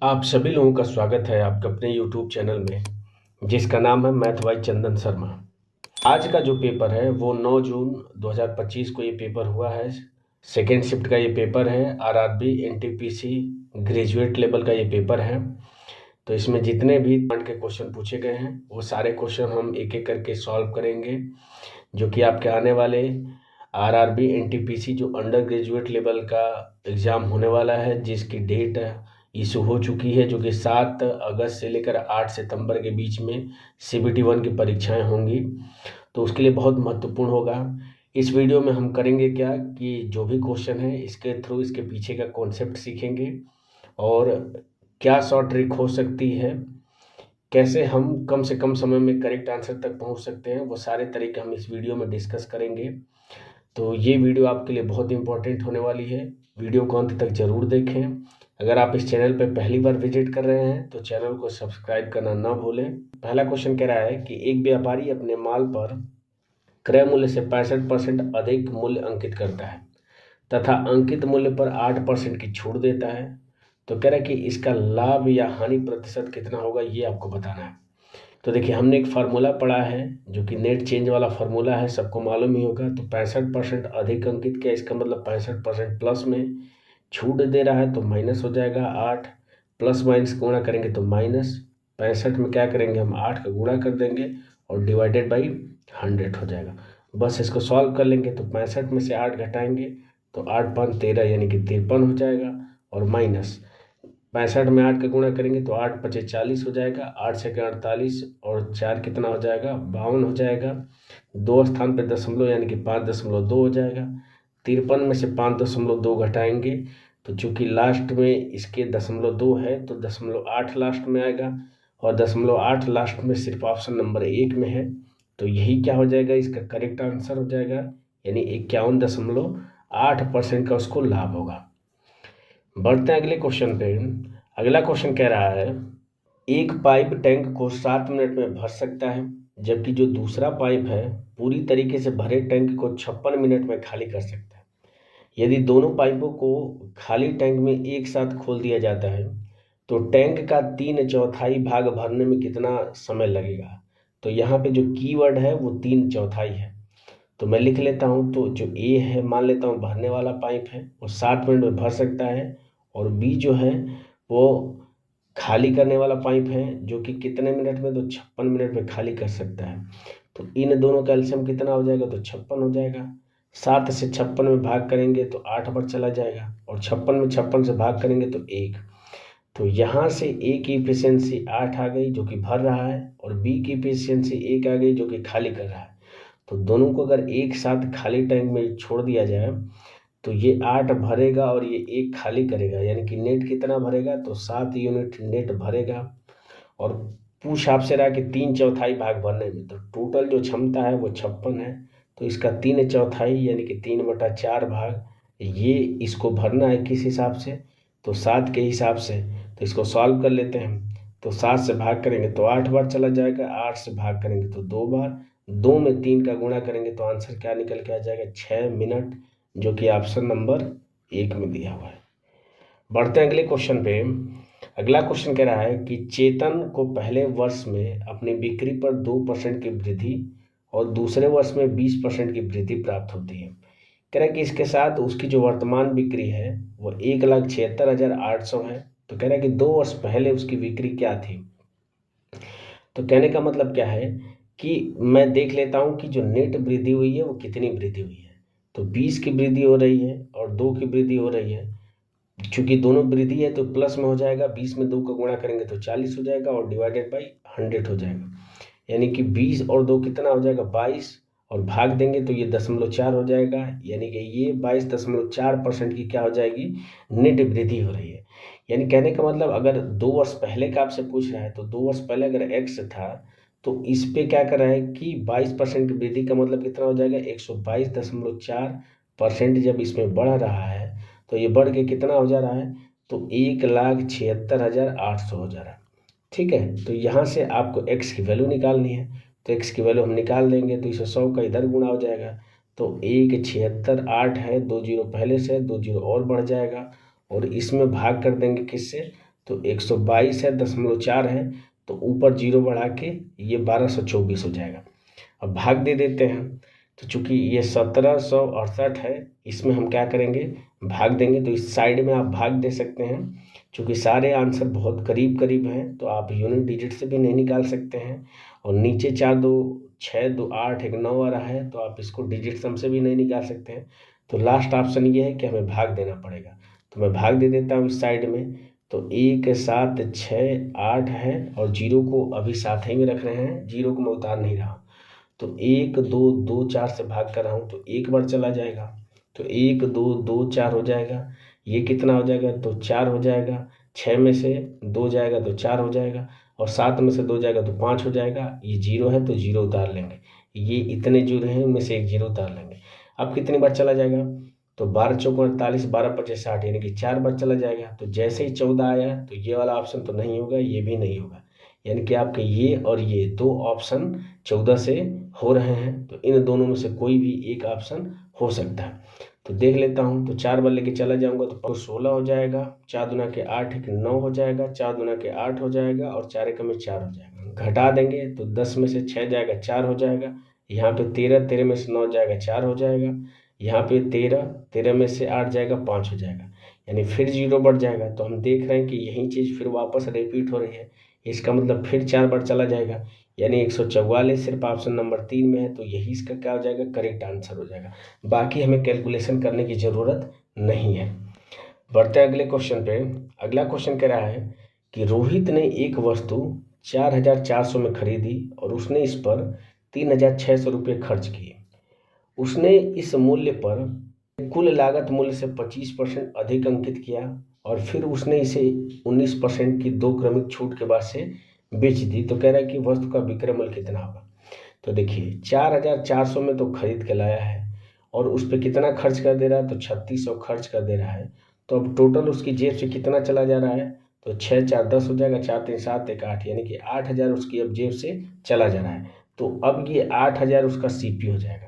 आप सभी लोगों का स्वागत है आपके अपने YouTube चैनल में, जिसका नाम है मैथ बाय चंदन शर्मा। आज का जो पेपर है वो 9 जून 2025 को ये पेपर हुआ है। सेकेंड शिफ्ट का ये पेपर है। आरआरबी एनटीपीसी ग्रेजुएट लेवल का ये पेपर है। तो इसमें जितने भी पार्ट के क्वेश्चन पूछे गए हैं वो सारे क्वेश्चन हम एक एक करके सॉल्व करेंगे, जो कि आपके आने वाले आरआरबी एनटीपीसी जो अंडर ग्रेजुएट लेवल का एग्ज़ाम होने वाला है, जिसकी डेट इशू हो चुकी है, जो कि 7 अगस्त से लेकर 8 सितंबर के बीच में सीबीटी 1 की परीक्षाएं होंगी। तो उसके लिए बहुत महत्वपूर्ण होगा। इस वीडियो में हम करेंगे क्या कि जो भी क्वेश्चन है इसके थ्रू इसके पीछे का कॉन्सेप्ट सीखेंगे और क्या शॉर्ट ट्रिक हो सकती है, कैसे हम कम से कम समय में करेक्ट आंसर तक पहुंच सकते हैं, वो सारे तरीके हम इस वीडियो में डिस्कस करेंगे। तो ये वीडियो आपके लिए बहुत इंपॉर्टेंट होने वाली है। वीडियो को अंत तक ज़रूर देखें। अगर आप इस चैनल पर पहली बार विजिट कर रहे हैं तो चैनल को सब्सक्राइब करना ना भूलें। पहला क्वेश्चन कह रहा है कि एक व्यापारी अपने माल पर क्रय मूल्य से 65% अधिक मूल्य अंकित करता है तथा अंकित मूल्य पर 8% की छूट देता है। तो कह रहा है कि इसका लाभ या हानि प्रतिशत कितना होगा, ये आपको बताना है। तो देखिए, हमने एक फार्मूला पढ़ा है जो कि नेट चेंज वाला फार्मूला है, सबको मालूम ही होगा। तो 65% अधिक अंकित किया, इसका मतलब 65% प्लस में छूट दे रहा है तो माइनस हो जाएगा 8। प्लस माइनस गुणा करेंगे तो माइनस 65 में क्या करेंगे, हम 8 का गुणा कर देंगे और डिवाइडेड बाई 100 हो जाएगा। बस इसको सॉल्व कर लेंगे तो 65 में से 8 घटाएंगे तो 8 5 13 यानी कि 53 हो जाएगा। और माइनस 65 में 8 का गुणा करेंगे तो 8 पचे 40 हो जाएगा। 8 से 48 और 4 कितना हो जाएगा, 52 हो जाएगा। 2 स्थान पे दशमलव यानी कि 5.2 हो जाएगा। 53 में से 5.2 घटाएंगे तो चूंकि लास्ट में इसके 0.2 है तो 0.8 लास्ट में आएगा, और 0.8 लास्ट में सिर्फ ऑप्शन नंबर 1 में है। तो यही क्या हो जाएगा, इसका करेक्ट आंसर हो जाएगा, यानी 51.8% का उसको लाभ होगा। बढ़ते हैं अगले क्वेश्चन पे। अगला क्वेश्चन कह रहा है एक पाइप टैंक को 7 मिनट में भर सकता है, जबकि जो दूसरा पाइप है पूरी तरीके से भरे टैंक को 56 मिनट में खाली कर सकता है। यदि दोनों पाइपों को खाली टैंक में एक साथ खोल दिया जाता है तो टैंक का 3/4 भाग भरने में कितना समय लगेगा। तो यहाँ पे जो कीवर्ड है वो 3/4 है। तो मैं लिख लेता हूँ। तो जो ए है, मान लेता हूँ भरने वाला पाइप है, वो 7 मिनट में भर सकता है। और बी जो है वो खाली करने वाला पाइप है, जो कि कितने मिनट में, तो 56 मिनट में खाली कर सकता है। तो इन दोनों का एलसीएम कितना हो जाएगा, तो 56 हो जाएगा। 7 से 56 में भाग करेंगे तो 8 बार चला जाएगा, और 56 में 56 से भाग करेंगे तो 1। तो यहाँ से ए की इफिशियंसी 8 आ गई जो कि भर रहा है, और बी की इफिशियंसी 1 आ गई जो कि खाली कर रहा है। तो दोनों को अगर एक साथ खाली टैंक में छोड़ दिया जाए तो ये 8 भरेगा और ये 1 खाली करेगा, यानी कि नेट कितना भरेगा, तो 7 यूनिट नेट भरेगा। और पूछ आपसे रहा कि 3/4 भाग भरने में, तो टोटल जो क्षमता है वो 56 है। तो इसका 3/4 यानी कि 3/4 भाग ये इसको भरना है किस हिसाब से, तो 7 के हिसाब से। तो इसको सॉल्व कर लेते हैं। तो 7 से भाग करेंगे तो 8 बार चला जाएगा, 8 से भाग करेंगे तो 2 बार, 2 में 3 का गुणा करेंगे तो आंसर क्या निकल के आ जाएगा, 6 मिनट, जो कि ऑप्शन नंबर 1 में दिया हुआ है। बढ़ते हैं अगले क्वेश्चन पे। अगला क्वेश्चन कह रहा है कि चेतन को पहले वर्ष में अपनी बिक्री पर 2% की वृद्धि और दूसरे वर्ष में 20% की वृद्धि प्राप्त होती है। कह रहा है कि इसके साथ उसकी जो वर्तमान बिक्री है वो 1,76,800 है। तो कह रहा है कि 2 वर्ष पहले उसकी बिक्री क्या थी। तो कहने का मतलब क्या है कि मैं देख लेता हूँ कि जो नेट वृद्धि हुई है वो कितनी वृद्धि हुई है। तो 20 की वृद्धि हो रही है और 2 की वृद्धि हो रही है। चूंकि दोनों वृद्धि है तो प्लस में हो जाएगा, 20 में 2 का गुणा करेंगे तो 40 हो जाएगा, और डिवाइडेड बाई 100 हो जाएगा। यानी कि 20 और 2 कितना हो जाएगा, 22, और भाग देंगे तो ये 0.4 हो जाएगा। यानी कि ये 22.4% की क्या हो जाएगी, नेट वृद्धि हो रही है। यानी कहने का मतलब अगर 2 वर्ष पहले का आपसे पूछ रहा है तो 2 वर्ष पहले अगर एक्स था तो इस पे क्या कर रहा है कि 22% की वृद्धि का मतलब कितना हो जाएगा, 122.4% जब इसमें बढ़ रहा है तो ये बढ़ के कितना हो जा रहा है, तो 1,76,800 हो जा रहा है। ठीक है, तो यहाँ से आपको x की वैल्यू निकालनी है। तो x की वैल्यू हम निकाल देंगे तो इसे 100 का इधर गुणा हो जाएगा। तो 1,76,8 है, 2 जीरो पहले से, 2 जीरो और बढ़ जाएगा, और इसमें भाग कर देंगे किससे, तो 122.4 है, तो ऊपर 0 बढ़ा के ये 1224 हो जाएगा। अब भाग दे देते हैं, तो चूंकि ये 1768 है, इसमें हम क्या करेंगे, भाग देंगे। तो इस साइड में आप भाग दे सकते हैं, चूंकि सारे आंसर बहुत करीब करीब हैं, तो आप यूनिट डिजिट से भी नहीं निकाल सकते हैं। और नीचे 4 2 6 2 8 1 9 आ रहा है, तो आप इसको डिजिट सम से भी नहीं निकाल सकते हैं। तो लास्ट ऑप्शन ये है कि हमें भाग देना पड़ेगा। तो मैं भाग दे देता हूँ इस साइड में। तो 1 7 6 8 है, और 0 को अभी साथ ही में रख रहे हैं, 0 को मैं उतार नहीं रहा हूँ। तो 1 2 2 4 से भाग कर रहा हूँ, तो एक बार चला जाएगा, तो 1 2 2 4 हो जाएगा। ये कितना हो जाएगा, तो 4 हो जाएगा। 6 में से 2 जाएगा तो 4 हो जाएगा, और 7 में से 2 जाएगा तो 5 हो जाएगा। ये 0 है तो 0 उतार लेंगे, ये इतने 0 हैं उनमें से एक 0 उतार लेंगे। अब कितनी बार चला जाएगा, तो 12 चौको 48, 12 पचे 60, यानी कि 4 बार चला जाएगा। तो जैसे ही 14 आया, तो ये वाला ऑप्शन तो नहीं होगा, ये भी नहीं होगा, यानी कि आपके ये और ये दो ऑप्शन 14 से हो रहे हैं। तो इन दोनों में से कोई भी एक ऑप्शन हो सकता है। तो देख लेता हूँ, तो 4 बार लेके चला जाऊंगा तो 16 हो जाएगा, 4 दूना के 8 एक 9 हो जाएगा, 4 दूना के 8 हो जाएगा, और 4 एक में 4 हो जाएगा। घटा देंगे तो 10 में से 6 जाएगा 4 हो जाएगा। यहाँ पे 13, 13 में से 9 जाएगा 4 हो जाएगा। यहाँ पे 13, 13 में से 8 जाएगा 5 हो जाएगा, यानी फिर 0 बढ़ जाएगा। तो हम देख रहे हैं कि यही चीज़ फिर वापस रिपीट हो रही है। इसका मतलब फिर 4 बार चला जाएगा, यानी 144 सिर्फ ऑप्शन नंबर 3 में है। तो यही इसका क्या हो जाएगा, करेक्ट आंसर हो जाएगा। बाकी हमें कैलकुलेशन करने की ज़रूरत नहीं है। बढ़ते हैं अगले क्वेश्चन पे। अगला क्वेश्चन कह रहा है कि रोहित ने एक वस्तु 4400 में खरीदी और उसने इस पर 3600 रुपये खर्च किए। उसने इस मूल्य पर कुल लागत मूल्य से 25% अधिक अंकित किया, और फिर उसने इसे 19% की 2 क्रमिक छूट के बाद से बेच दी। तो कह रहा है कि वस्तु का विक्रय मूल्य कितना होगा। तो देखिए 4400 में तो खरीद के लाया है, और उस पर कितना खर्च कर दे रहा है, तो 3600 खर्च कर दे रहा है। तो अब टोटल उसकी जेब से कितना चला जा रहा है, तो 6 4 10 हो जाएगा, 4 3 7 1 8, यानी कि 8000 उसकी अब जेब से चला जा रहा है। तो अब ये 8000 उसका सीपी हो जाएगा।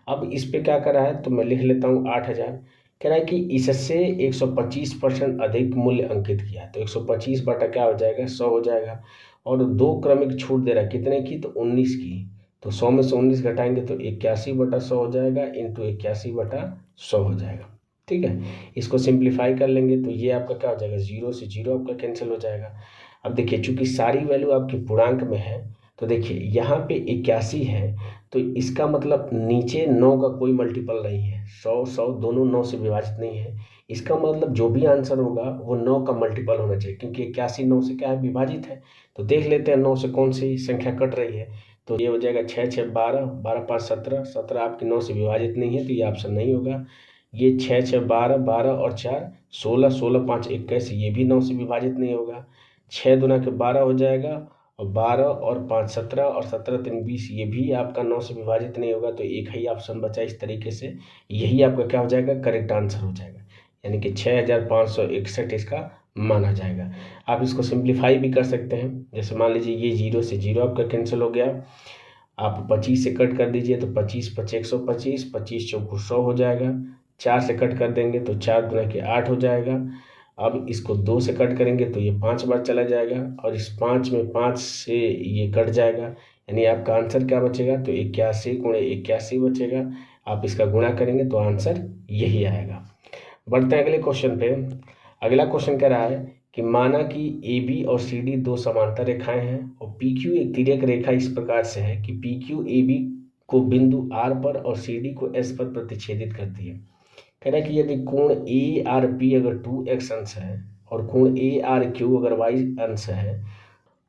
अब इस पे क्या करा है, तो मैं लिख लेता हूँ 8000। कह रहा है कि इससे 125% अधिक मूल्य अंकित किया है, तो 125 बटा क्या हो जाएगा, 100 हो जाएगा। और 2 क्रमिक छूट दे रहा है, कितने की, तो 19 की। तो 100 में से 19 घटाएंगे तो 81 बटा 100 हो जाएगा, इंटू 81 बटा 100 हो जाएगा। ठीक है, इसको सिंप्लीफाई कर लेंगे तो ये आपका क्या हो जाएगा, 0 से 0 आपका कैंसिल हो जाएगा। अब देखिए चूंकि सारी वैल्यू आपकी पूर्णांक में है, तो देखिए यहाँ पे 81 है, तो इसका मतलब नीचे 9 का कोई मल्टीपल नहीं है। 100 100 दोनों 9 से विभाजित नहीं है। इसका मतलब जो भी आंसर होगा वो 9 का मल्टीपल होना चाहिए, क्योंकि 81 9 से क्या है, विभाजित है। तो देख लेते हैं 9 से कौन सी संख्या कट रही है। तो ये हो जाएगा 6 6 12, 12 5 17, 17 आपकी 9 से विभाजित नहीं है, तो ये ऑप्शन नहीं होगा। ये 6 6 12, 12 और 4 16, 16 5 21, ये भी 9 से विभाजित नहीं होगा। 6 दूना के 12 हो जाएगा, और 12 और 5 17, और 17 3 20, ये भी आपका 9 से विभाजित नहीं होगा। तो एक ही ऑप्शन बचा इस तरीके से, यही आपका क्या हो जाएगा, करेक्ट आंसर हो जाएगा, यानी कि 6561 इसका माना जाएगा। आप इसको सिंप्लीफाई भी कर सकते हैं। जैसे मान लीजिए ये 0 से 0 आपका कैंसिल हो गया, आप 25 से कट कर दीजिए तो 25 5 125, 25 चौको 100 हो जाएगा। 4 से कट कर देंगे तो 4 दूना के 8 हो जाएगा। अब इसको 2 से कट करेंगे तो ये 5 बार चला जाएगा, और इस 5 में 5 से ये कट जाएगा, यानी आपका आंसर क्या बचेगा, तो 81 गुणे 81 बचेगा। आप इसका गुणा करेंगे तो आंसर यही आएगा। बढ़ते हैं अगले क्वेश्चन पे। अगला क्वेश्चन कह रहा है कि माना कि ए बी और सी डी दो समांतर रेखाएं हैं, और पी क्यू एक तिर्यक रेखा इस प्रकार से है कि पी क्यू ए बी को बिंदु आर पर और सी डी को एस पर प्रतिच्छेदित करती है। कह रहा है कि यदि कोण ए आर पी अगर 2x अंश है, और कोण ए आर क्यू अगर y अंश है,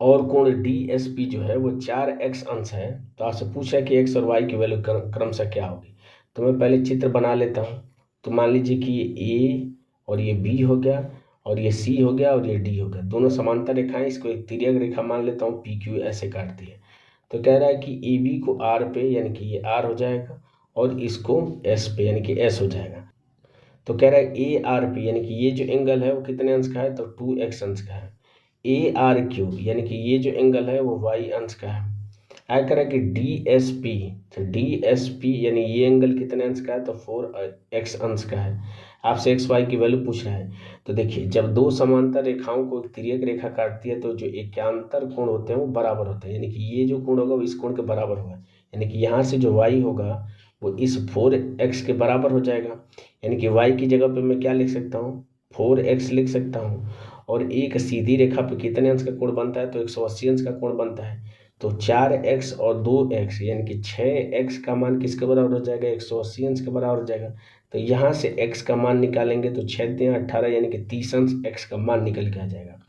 और कोण डी एस पी जो है वो 4x अंश है, तो आपसे पूछा है कि x और y की वैल्यू क्रमशः क्या होगी। तो मैं पहले चित्र बना लेता हूँ। तो मान लीजिए कि ये a और ये b हो गया, और ये c हो गया, और ये d हो गया, दोनों समांतर रेखाएं। इसको एक तिर्यक रेखा मान लेता हूँ, पी क्यू ऐसे काटती है। तो कह रहा है कि ए बी को r पे, यानी कि ये r हो जाएगा, और इसको s पे, यानी कि s हो जाएगा। तो कह रहा है ए आर पी, यानी कि ये जो एंगल है वो कितने अंश का है, तो 2x अंश का है। ए आर क्यू, यानी कि ये जो एंगल है वो y अंश का है। आया कह रहा है कि डी एस पी, तो डी एस पी यानी ये एंगल कितने अंश का है, तो 4x अंश का है। आपसे एक्स वाई की वैल्यू पूछ रहा है। तो देखिए, जब दो समांतर रेखाओं को एक तिर्यक रेखा काटती है तो जो एकांतर कोण होते हैं वो बराबर होते हैं, यानी कि ये जो कोण होगा वो इस कोण के बराबर होगा, यानी कि यहाँ से जो वाई होगा वो इस 4x के बराबर हो जाएगा, यानी कि y की जगह पे मैं क्या लिख सकता हूँ, 4x लिख सकता हूँ। और एक सीधी रेखा पे कितने अंश का कोण बनता है, तो 180 अंश का कोण बनता है। तो 4x और 2x यानी कि 6x का मान किसके बराबर हो जाएगा, 180 अंश के बराबर हो जाएगा। तो यहाँ से x का मान निकालेंगे तो 6×18 यानी कि 30 अंश x का मान निकल के आ जाएगा।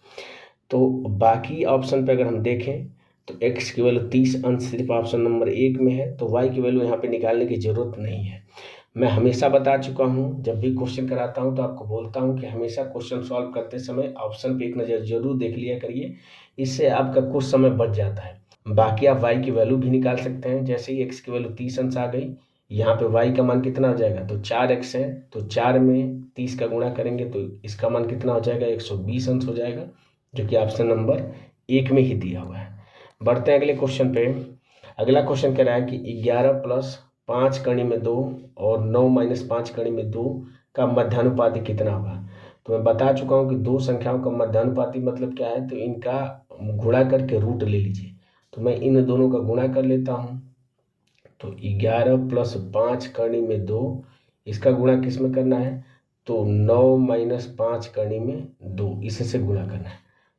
तो बाकी ऑप्शन पे अगर हम देखें तो x की वैल्यू 30 अंश सिर्फ ऑप्शन नंबर 1 में है, तो y की वैल्यू यहाँ पे निकालने की ज़रूरत नहीं है। मैं हमेशा बता चुका हूँ, जब भी क्वेश्चन कराता हूँ तो आपको बोलता हूँ कि हमेशा क्वेश्चन सॉल्व करते समय ऑप्शन पे एक नज़र जरूर देख लिया करिए, इससे आपका कुछ समय बच जाता है। बाकी आप y की वैल्यू भी निकाल सकते हैं। जैसे ही x की वैल्यू 30 अंश आ गई, यहाँ पे y का मान कितना हो जाएगा, तो 4x है, तो 4 में 30 का गुणा करेंगे तो इसका मान कितना हो जाएगा, 120 अंश हो जाएगा, जो कि ऑप्शन नंबर 1 में ही दिया हुआ है। बढ़ते हैं अगले क्वेश्चन पे। अगला क्वेश्चन कह रहा है कि 11 + 5 कड़ी में 2 और 9 - 5 कड़ी में 2 का मध्यानुपाती कितना होगा। तो मैं बता चुका हूँ कि दो संख्याओं का मध्यानुपाती मतलब क्या है, तो इनका गुणा करके रूट ले लीजिए। तो मैं इन दोनों का गुणा कर लेता हूँ। तो 11 + 5 कड़ी में 2, इसका गुणा किस में करना है, तो 9 - 5 कड़ी में 2, इससे गुणा करना है।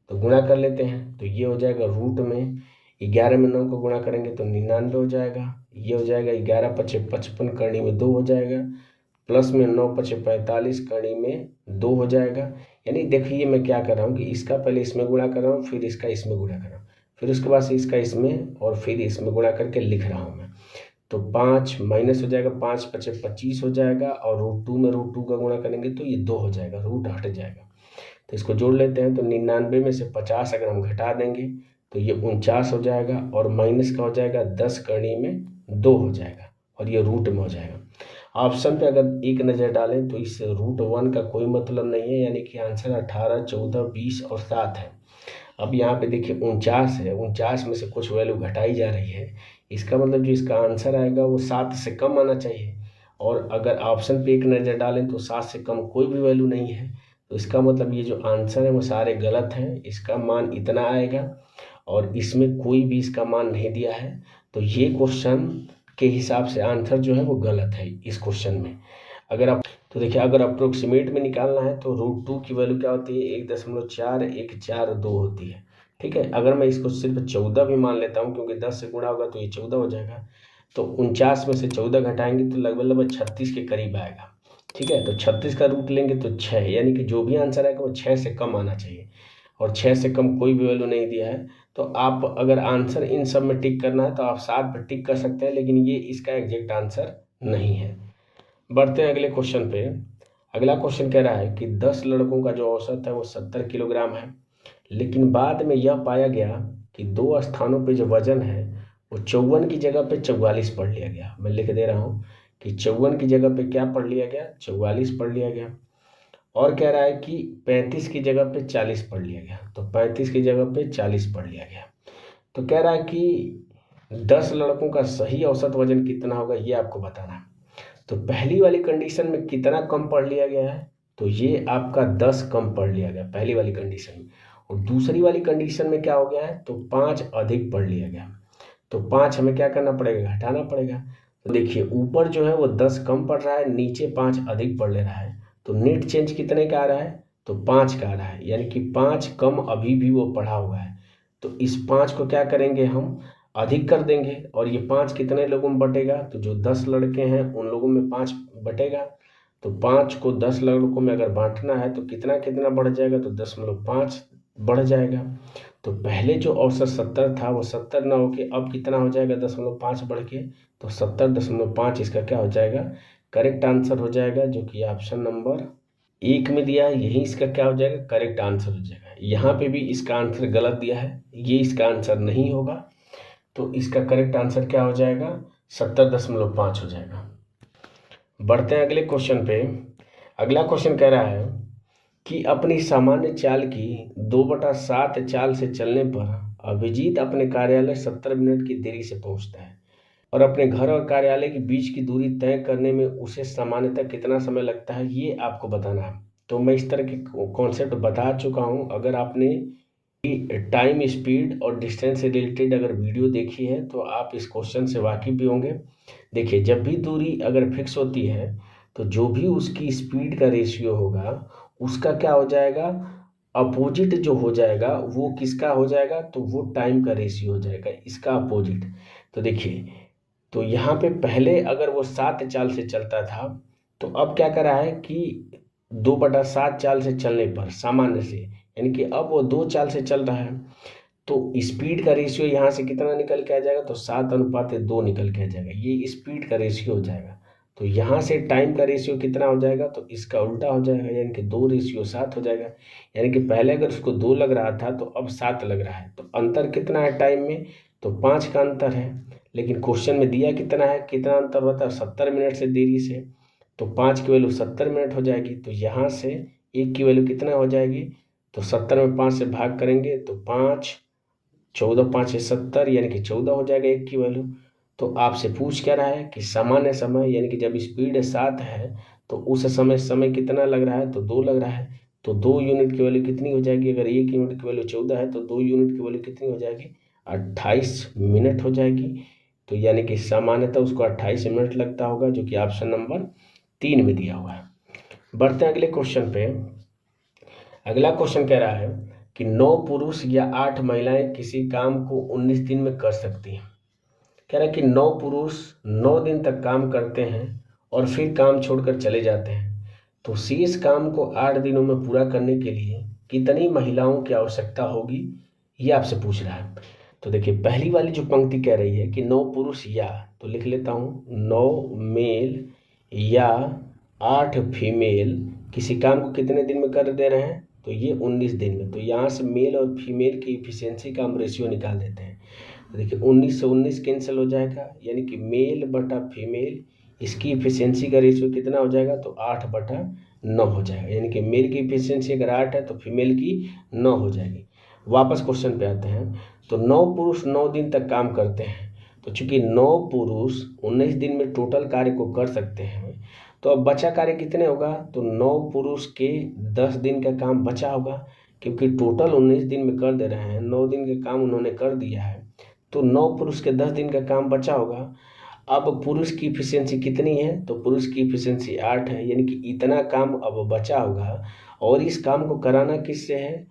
तो गुणा कर लेते हैं, तो ये हो जाएगा रूट में 11 में 9 को गुणा करेंगे तो 99 हो जाएगा। ये हो जाएगा 11 × 5 = 55 कड़ी में 2 हो जाएगा, प्लस में 9 × 5 = 45 कड़ी में 2 हो जाएगा। यानी देखिए मैं क्या कर रहा हूँ कि इसका पहले इसमें गुणा कर रहा हूँ, फिर इसका इसमें गुणा कर रहा हूँ, फिर उसके बाद से इसका इसमें और फिर इसमें गुणा करके लिख रहा हूँ मैं। तो 5 माइनस हो जाएगा, 5 × 5 = 25 हो जाएगा, और √2 में √2 का गुणा करेंगे तो ये 2 हो जाएगा, रूट हट जाएगा। तो इसको जोड़ लेते हैं, तो 99 में से 50 अगर हम घटा देंगे तो ये 49 हो जाएगा, और माइनस का हो जाएगा 10 कड़ी में 2 हो जाएगा, और ये रूट में हो जाएगा। ऑप्शन पे अगर एक नज़र डालें तो इस √1 का कोई मतलब नहीं है, यानी कि आंसर 18, 14, 20 और 7 है। अब यहाँ पे देखिए 49 है, 49 में से कुछ वैल्यू घटाई जा रही है, इसका मतलब जो इसका आंसर आएगा वो 7 से कम आना चाहिए। और अगर ऑप्शन पे एक नज़र डालें तो 7 से कम कोई भी वैल्यू नहीं है, तो इसका मतलब ये जो आंसर है वो सारे गलत हैं। इसका मान इतना आएगा और इसमें कोई भी इसका मान नहीं दिया है, तो ये क्वेश्चन के हिसाब से आंसर जो है वो गलत है इस क्वेश्चन में। अगर आप तो देखिए, अगर अप्रोक्सीमेट में निकालना है तो √2 की वैल्यू क्या होती है, 1.4142 होती है। ठीक है, अगर मैं इसको सिर्फ 14 भी मान लेता हूँ, क्योंकि 10 से गुणा होगा तो ये 14 हो जाएगा, तो 49 में से 14 घटाएंगे तो लगभग 36 के करीब आएगा। ठीक है, तो 36 का रूट लेंगे तो 6, यानी कि जो भी आंसर आएगा वो 6 से कम आना चाहिए, और 6 से कम कोई भी वैल्यू नहीं दिया है। तो आप अगर आंसर इन सब में टिक करना है तो आप 7 पर टिक कर सकते हैं, लेकिन ये इसका एग्जैक्ट आंसर नहीं है। बढ़ते हैं अगले क्वेश्चन पे। अगला क्वेश्चन कह रहा है कि 10 लड़कों का जो औसत है वो 70 किलोग्राम है, लेकिन बाद में यह पाया गया कि 2 स्थानों पे जो वजन है वो 54 की जगह पे 44 पढ़ लिया गया। मैं लिख दे रहा हूँ कि 54 की जगह पे क्या पढ़ लिया गया, 44 पढ़ लिया गया। और कह रहा है कि 35 की जगह पे 40 पढ़ लिया गया, तो 35 की जगह पे 40 पढ़ लिया गया। तो कह रहा है कि 10 लड़कों का सही औसत वजन कितना होगा, ये आपको बताना है। तो पहली वाली कंडीशन में कितना कम पढ़ लिया गया है, तो ये आपका 10 कम पढ़ लिया गया पहली वाली कंडीशन में। और दूसरी वाली कंडीशन में क्या हो गया है, तो 5 अधिक पढ़ लिया गया, तो 5 हमें क्या करना पड़ेगा, घटाना पड़ेगा। तो देखिए ऊपर जो है वो 10 कम पढ़ रहा है, नीचे 5 अधिक पढ़ ले रहा है, तो नेट चेंज कितने का आ रहा है, तो 5 का आ रहा है, यानी कि 5 कम अभी भी वो पढ़ा हुआ है। तो इस 5 को क्या करेंगे, हम अधिक कर देंगे, और ये 5 कितने लोगों में बटेगा, तो जो 10 लड़के हैं उन लोगों में 5 बटेगा। तो 5 को 10 लड़कों में अगर बांटना है तो कितना कितना बढ़ जाएगा, तो 0.5 बढ़ जाएगा। तो पहले जो औसत 70 था वो 70 ना होके अब कितना हो जाएगा, 0.5 बढ़ के, तो 70.5 इसका क्या हो जाएगा, करेक्ट आंसर हो जाएगा, जो कि ऑप्शन नंबर 1 में दिया है, यही इसका क्या हो जाएगा, करेक्ट आंसर हो जाएगा। यहाँ पे भी इसका आंसर गलत दिया है, ये इसका आंसर नहीं होगा, तो इसका करेक्ट आंसर क्या हो जाएगा, 70.5 हो जाएगा। बढ़ते हैं अगले क्वेश्चन पे। अगला क्वेश्चन कह रहा है कि अपनी सामान्य चाल की 2/7 चाल से चलने पर अभिजीत अपने कार्यालय 70 मिनट की देरी से पहुंचता है। और अपने घर और कार्यालय के बीच की दूरी तय करने में उसे सामान्यतः कितना समय लगता है, ये आपको बताना है। तो मैं इस तरह के कॉन्सेप्ट बता चुका हूँ। अगर आपने टाइम, स्पीड और डिस्टेंस से रिलेटेड अगर वीडियो देखी है तो आप इस क्वेश्चन से वाकिफ भी होंगे। देखिए, जब भी दूरी अगर फिक्स होती है तो जो भी उसकी स्पीड का रेशियो होगा उसका क्या हो जाएगा, अपोजिट जो हो जाएगा वो किसका हो जाएगा, तो वो टाइम का रेशियो हो जाएगा, इसका अपोजिट। तो देखिए, तो यहाँ पे पहले अगर वो 7 चाल से चलता था तो अब क्या करा है कि 2/7 चाल से चलने पर सामान्य से, यानी कि अब वो 2 चाल से चल रहा है तो स्पीड का रेशियो यहाँ से कितना निकल के आ जाएगा, तो 7:2 निकल के आ जाएगा, ये स्पीड का रेशियो हो जाएगा। तो यहाँ से टाइम का रेशियो कितना हो जाएगा, तो इसका उल्टा हो जाएगा, यानी कि 2:7 हो जाएगा। यानी कि पहले अगर उसको 2 लग रहा था तो अब 7 लग रहा है, तो अंतर कितना है टाइम में, तो 5 का अंतर है। लेकिन क्वेश्चन में दिया कितना है, कितना अंतर होता है, 70 मिनट से देरी से, तो 5 की वैल्यू 70 मिनट हो जाएगी। तो यहाँ से 1 की वैल्यू कितना हो जाएगी, तो 70 में 5 से भाग करेंगे तो 5, 14 5 70, यानी कि 14 हो जाएगा 1 की वैल्यू। तो आपसे पूछ क्या रहा है कि सामान्य समय, यानी कि जब स्पीड 7 है तो उस समय कितना लग रहा है, तो 2 लग रहा है। तो 2 यूनिट की वैल्यू कितनी हो जाएगी, अगर 1 यूनिट की वैल्यू 14 है तो 2 यूनिट की वैल्यू कितनी हो जाएगी, 28 मिनट हो जाएगी। तो यानी कि सामान्यतः उसको 28 मिनट लगता होगा, जो कि ऑप्शन नंबर 3 में दिया हुआ है। बढ़ते हैं अगले क्वेश्चन पे। अगला क्वेश्चन कह रहा है कि 9 पुरुष या 8 महिलाएं किसी काम को 19 दिन में कर सकती हैं। कह रहा है कि 9 पुरुष 9 दिन तक काम करते हैं और फिर काम छोड़कर चले जाते हैं, तो शेष काम को 8 दिनों में पूरा करने के लिए कितनी महिलाओं की आवश्यकता होगी, ये आपसे पूछ रहा है। तो देखिए, पहली वाली जो पंक्ति कह रही है कि 9 पुरुष या, तो लिख लेता हूँ 9 मेल या 8 फीमेल किसी काम को कितने दिन में कर दे रहे हैं, तो ये 19 दिन में। तो यहाँ से मेल और फीमेल की इफिशियंसी का हम रेशियो निकाल देते हैं। तो देखिए, 19 से 19 कैंसिल हो जाएगा, यानी कि मेल बटा फीमेल, इसकी इफिशियंसी का रेशियो कितना हो जाएगा, तो 8/9 हो जाएगा। यानी कि मेल की इफिशियंसी अगर 8 है तो फीमेल की 9 हो जाएगी। वापस क्वेश्चन पे आते हैं। तो 9 पुरुष 9 दिन तक काम करते हैं, तो चूंकि 9 पुरुष 19 दिन में टोटल कार्य को कर सकते हैं, तो अब बचा कार्य कितने होगा, तो 9 पुरुष के 10 दिन का काम बचा होगा, क्योंकि टोटल 19 दिन में कर दे रहे हैं, 9 दिन का काम उन्होंने कर दिया है, तो 9 पुरुष के 10 दिन का काम बचा होगा। अब पुरुष की इफिशियंसी कितनी है, तो पुरुष की इफिशियंसी 8 है, यानी कि इतना काम अब बचा होगा। और इस काम को कराना किससे है,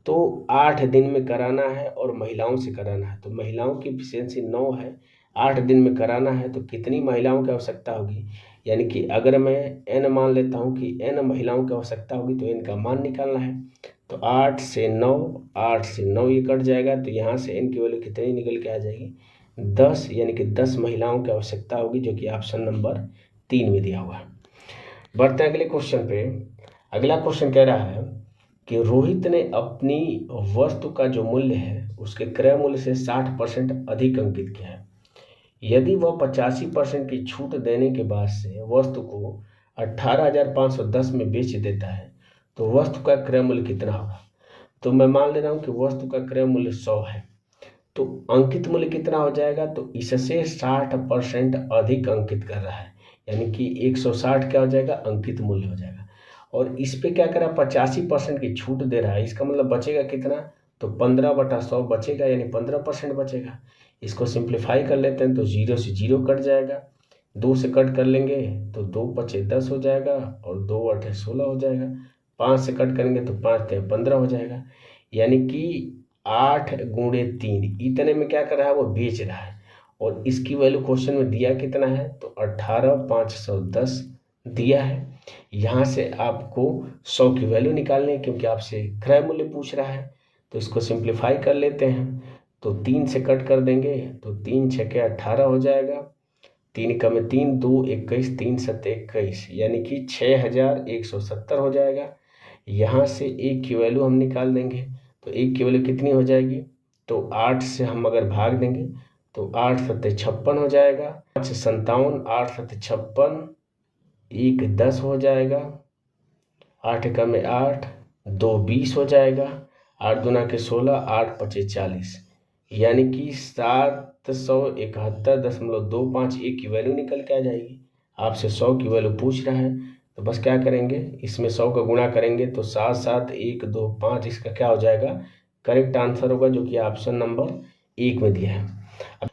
तो 8 दिन में कराना है और महिलाओं से कराना है। तो महिलाओं की इफिशियंसी 9 है, 8 दिन में कराना है, तो कितनी महिलाओं की आवश्यकता होगी, यानी कि अगर मैं n मान लेता हूँ कि n महिलाओं की आवश्यकता होगी, तो n का मान निकालना है। तो 8 से 9, 8 से 9 ये कट जाएगा, तो यहाँ से n की वैल्यू कितनी निकल के आ जाएगी, 10, यानी कि 10 महिलाओं की आवश्यकता होगी, जो कि ऑप्शन नंबर 3 में दिया हुआ है। बढ़ते हैं अगले क्वेश्चन पे। अगला क्वेश्चन कह रहा है कि रोहित ने अपनी वस्तु का जो मूल्य है उसके क्रय मूल्य से 60% अधिक अंकित किया है। यदि वह 85% की छूट देने के बाद से वस्तु को 18,510 में बेच देता है, तो वस्तु का क्रय मूल्य कितना होगा। तो मैं मान ले रहा हूँ कि वस्तु का क्रय मूल्य 100 है, तो अंकित मूल्य कितना हो जाएगा, तो इससे 60% अधिक अंकित कर रहा है, यानी कि 160 क्या हो जाएगा, अंकित मूल्य हो जाएगा। और इस पे क्या करा, 85% की छूट दे रहा है, इसका मतलब बचेगा कितना, तो 15/100 बचेगा, यानी 15% बचेगा। इसको सिंप्लीफाई कर लेते हैं तो 0 से 0 कट जाएगा, 2 से कट कर लेंगे तो 2 पचे 10 हो जाएगा और 2 8 16 हो जाएगा। 5 से कट करेंगे तो 5 3 15 हो जाएगा, यानी कि 8 गुणे 3 इतने में क्या कर रहा है, वो बेच रहा है। और इसकी वैल्यू क्वेश्चन में दिया कितना है, तो 18,510 दिया है। यहाँ से आपको 100 की वैल्यू निकालनी है, क्योंकि आपसे क्रय मूल्य पूछ रहा है। तो इसको सिंप्लीफाई कर लेते हैं, तो 3 से कट कर देंगे तो 3 छके 18 हो जाएगा, 3 का में 3 2 21, 3 7 21, यानी कि 6,170 हो जाएगा। यहाँ से 1 की वैल्यू हम निकाल देंगे, तो 1 की वैल्यू कितनी हो जाएगी, तो 8 से हम अगर भाग देंगे तो 8 7 56 हो जाएगा, 5 57, 8 7 56, 1 10 हो जाएगा, 8 का में 8, 2 20 हो जाएगा, 8 दूना के 16, 8 पचे 40, यानी कि 771.25 एक की वैल्यू निकल के आ जाएगी। आपसे 100 की वैल्यू पूछ रहा है, तो बस क्या करेंगे, इसमें 100 का गुणा करेंगे तो 77125 इसका क्या हो जाएगा, करेक्ट आंसर होगा, जो कि ऑप्शन नंबर 1 में दिया है।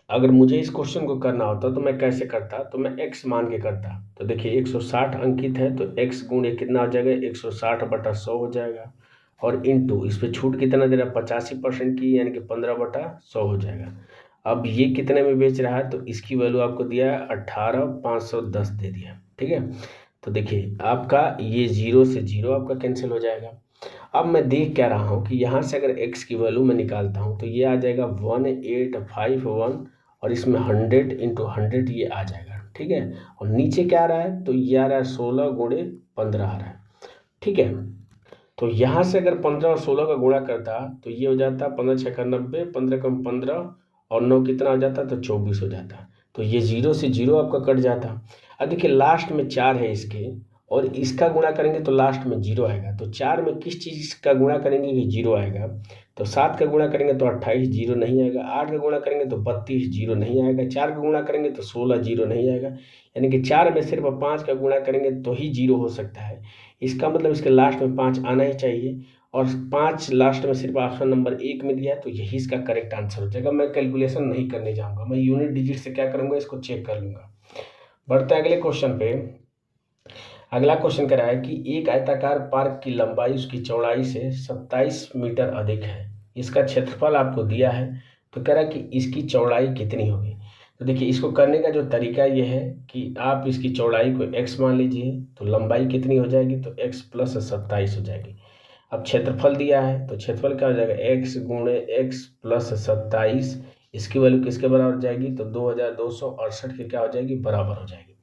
अगर मुझे इस क्वेश्चन को करना होता तो मैं कैसे करता, तो मैं x मान के करता। तो देखिए 160 अंकित है तो x गुणे कितना हो जाएगा, 160/100 हो जाएगा, और इंटू इस पे छूट कितना दे रहा है, 85% की, यानी कि 15/100 हो जाएगा। अब ये कितने में बेच रहा है, तो इसकी वैल्यू आपको दिया है 18,510 दे दिया, ठीक है। तो देखिए आपका ये 0 से 0 आपका कैंसिल हो जाएगा। अब मैं देख क्या रहा हूँ कि यहाँ से अगर x की वैल्यू मैं निकालता हूँ तो ये आ जाएगा 1851, और इसमें 100 इंटू 100 ये आ जाएगा, ठीक है। और नीचे क्या आ रहा है, तो ये आ रहा है 16 गुणे 15 आ रहा है, ठीक है। तो यहाँ से अगर 15 और 16 का गुणा करता तो ये हो जाता 15 छः का 90, 15 कम 15 और 9 कितना हो जाता, तो 24 हो जाता। तो ये 0 से 0 आपका कट जाता। अब देखिए लास्ट में 4 है इसके, और इसका गुणा करेंगे तो लास्ट में 0 आएगा। तो 4 में किस चीज़ का गुणा करेंगे कि 0 आएगा, तो 7 का गुणा करेंगे तो 28, 0 नहीं आएगा। 8 का गुणा करेंगे तो 32, 0 नहीं आएगा। 4 का गुणा करेंगे तो 16, 0 नहीं आएगा। यानी कि 4 में सिर्फ 5 का गुणा करेंगे तो ही 0 हो सकता है। इसका मतलब इसके लास्ट में 5 आना ही चाहिए, और 5 लास्ट में सिर्फ ऑप्शन नंबर 1 में दिया है, तो यही इसका करेक्ट आंसर हो जाएगा। मैं कैलकुलेशन नहीं करने जाऊँगा, मैं यूनिट डिजिट से क्या करूँगा, इसको चेक कर लूँगा। बढ़ते हैं अगले क्वेश्चन पे। अगला क्वेश्चन कह रहा है कि एक आयताकार पार्क की लंबाई उसकी चौड़ाई से 27 मीटर अधिक है, इसका क्षेत्रफल आपको दिया है, तो कह रहा है कि इसकी चौड़ाई कितनी होगी। तो देखिए इसको करने का जो तरीका ये है कि आप इसकी चौड़ाई को x मान लीजिए, तो लंबाई कितनी हो जाएगी, तो x प्लस 27 हो जाएगी। अब क्षेत्रफल दिया है तो क्षेत्रफल क्या हो जाएगा, x गुणे x प्लस 27, इसकी वैल्यू किसके बराबर हो जाएगी, तो 2268 के क्या हो जाएगी, बराबर हो जाएगी।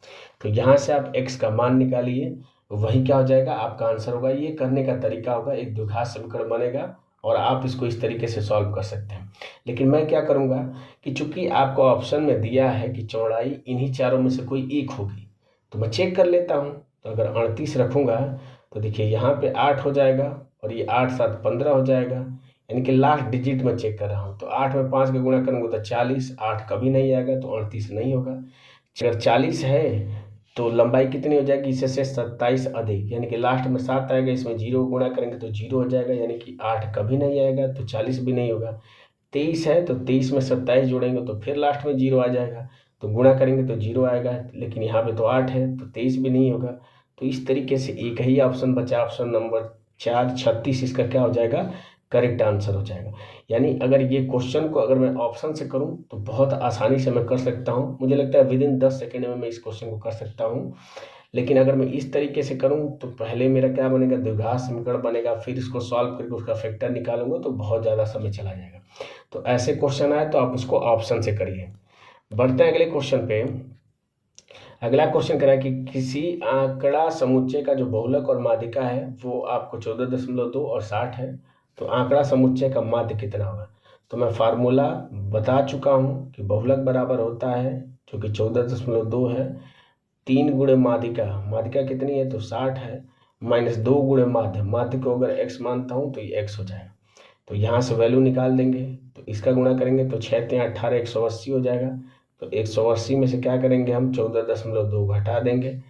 तो यहाँ से आप x का मान निकालिए, वही क्या हो जाएगा, आपका आंसर होगा। ये करने का तरीका होगा, एक द्विघात समीकरण बनेगा और आप इसको इस तरीके से सॉल्व कर सकते हैं। लेकिन मैं क्या करूँगा कि चूंकि आपको ऑप्शन में दिया है कि चौड़ाई इन्हीं चारों में से कोई एक होगी, तो मैं चेक कर लेता हूँ। तो अगर 38 रखूँगा तो देखिए यहाँ पे 8 हो जाएगा, और ये 8 7 15 हो जाएगा, यानी कि लास्ट डिजिट में चेक कर रहा हूँ। तो 8 में 5 का गुणा करूँगा तो 40, 8 कभी नहीं आएगा, तो 38 नहीं होगा। अगर 40 है तो लंबाई कितनी हो जाएगी, इससे 27 अधिक, यानी कि लास्ट में 7 आएगा, इसमें 0 गुणा करेंगे तो 0 हो जाएगा, यानी कि 8 कभी नहीं आएगा, तो 40 भी नहीं होगा। 23 है तो 23 में 27 जोड़ेंगे तो फिर लास्ट में 0 आ जाएगा, तो गुणा करेंगे तो 0 आएगा, लेकिन यहाँ पे तो 8 है तो 23 भी नहीं होगा। तो इस तरीके से एक ही ऑप्शन बचा, ऑप्शन नंबर 4, 36 इसका क्या हो जाएगा, करेक्ट आंसर हो जाएगा। यानी अगर ये क्वेश्चन को अगर मैं ऑप्शन से करूं तो बहुत आसानी से मैं कर सकता हूं, मुझे लगता है विदिन 10 सेकेंड में मैं इस क्वेश्चन को कर सकता हूं। लेकिन अगर मैं इस तरीके से करूं तो पहले मेरा क्या बनेगा, द्विघात समीकरण बनेगा, फिर इसको सॉल्व करके उसका फैक्टर निकालूंगा तो बहुत ज़्यादा समय चला जाएगा। तो ऐसे क्वेश्चन आए तो आप उसको ऑप्शन से करिए। बढ़ते हैं अगले क्वेश्चन पे। अगला क्वेश्चन कह रहा है कि किसी आंकड़ा समुच्चय का जो बहुलक और माध्यिका है वो आपको 14.2 और 60 है, तो आंकड़ा समुच्चय का माध्य कितना होगा। तो मैं फार्मूला बता चुका हूँ कि बहुलक बराबर होता है जो कि 14.2 है, 3 गुणे माध्यिका, माध्यिका कितनी है तो 60 है, माइनस 2 गुणे माध्य, माध्य को अगर x मानता हूँ तो ये x हो जाएगा। तो यहाँ से वैल्यू निकाल देंगे, तो इसका गुणा करेंगे तो 6 × 18 180 हो जाएगा। तो 180 में से क्या करेंगे हम, 14.2 घटा देंगे,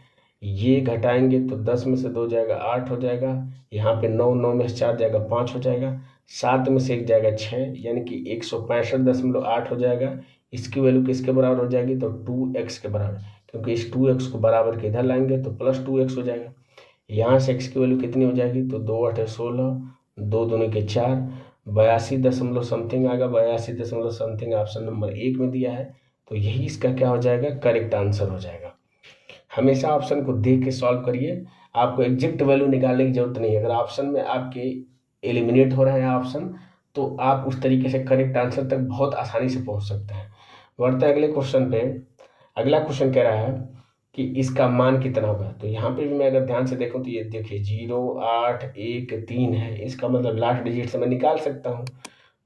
ये घटाएंगे तो 10 में से 2 जाएगा 8 हो जाएगा, यहाँ पे 9, 9 में से 4 जाएगा 5 हो जाएगा, 7 में से 1 जाएगा 6, यानी कि 165.8 हो जाएगा। इसकी वैल्यू किसके बराबर हो जाएगी, तो 2x के बराबर, क्योंकि इस 2x को बराबर के इधर लाएंगे तो प्लस 2x हो जाएगा। यहाँ से x की वैल्यू कितनी हो जाएगी, तो 2 8 16, 2 दूनी के 4, 82 दशमलव समथिंग आएगा, 82 दशमलव समथिंग ऑप्शन नंबर 1 में दिया है, तो यही इसका क्या हो जाएगा, करेक्ट आंसर हो जाएगा। हमेशा ऑप्शन को देख के सॉल्व करिए, आपको एग्जैक्ट वैल्यू निकालने की जरूरत नहीं है। अगर ऑप्शन में आपके एलिमिनेट हो रहे हैं ऑप्शन, तो आप उस तरीके से करेक्ट आंसर तक बहुत आसानी से पहुंच सकते हैं। बढ़ते हैं अगले क्वेश्चन पे। अगला क्वेश्चन कह रहा है कि इसका मान कितना होगा। तो यहाँ पे भी मैं अगर ध्यान से देखूं तो ये देखिए 0 8 1 3 है, इसका मतलब लास्ट डिजिट से मैं निकाल सकता हूँ।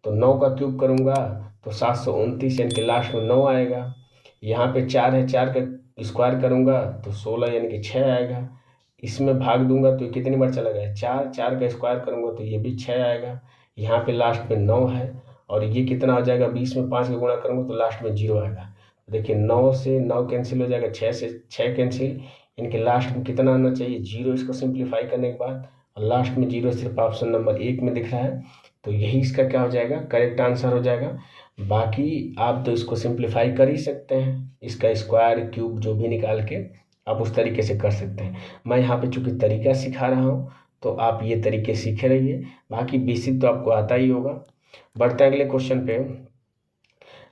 तो 9 का क्यूब करूँगा तो 729, यानी कि लास्ट में 9 आएगा। यहाँ पे 4 है, 4 का स्क्वायर करूँगा तो 16, यानी कि 6 आएगा। इसमें भाग दूंगा तो कितनी बार चला गया, 4, 4 का स्क्वायर करूँगा तो ये भी 6 आएगा। यहाँ पे लास्ट में 9 है, और ये कितना हो जाएगा, 20 में 5 का गुणा करूँगा तो लास्ट में 0 आएगा। तो देखिए 9 से 9 कैंसिल हो जाएगा, 6 से 6 कैंसिल, इनके लास्ट में कितना आना चाहिए, 0। इसको सिंप्लीफाई करने के बाद और लास्ट में 0 सिर्फ ऑप्शन नंबर 1 में दिख रहा है, तो यही इसका क्या हो जाएगा, करेक्ट आंसर हो जाएगा। बाकी आप तो इसको सिंप्लीफाई कर ही सकते हैं, इसका स्क्वायर क्यूब जो भी निकाल के आप उस तरीके से कर सकते हैं। मैं यहाँ पे चूँकि तरीका सिखा रहा हूँ तो आप ये तरीके सीखे रहिए, बाकी बेसिक तो आपको आता ही होगा। बढ़ते हैं अगले क्वेश्चन पे।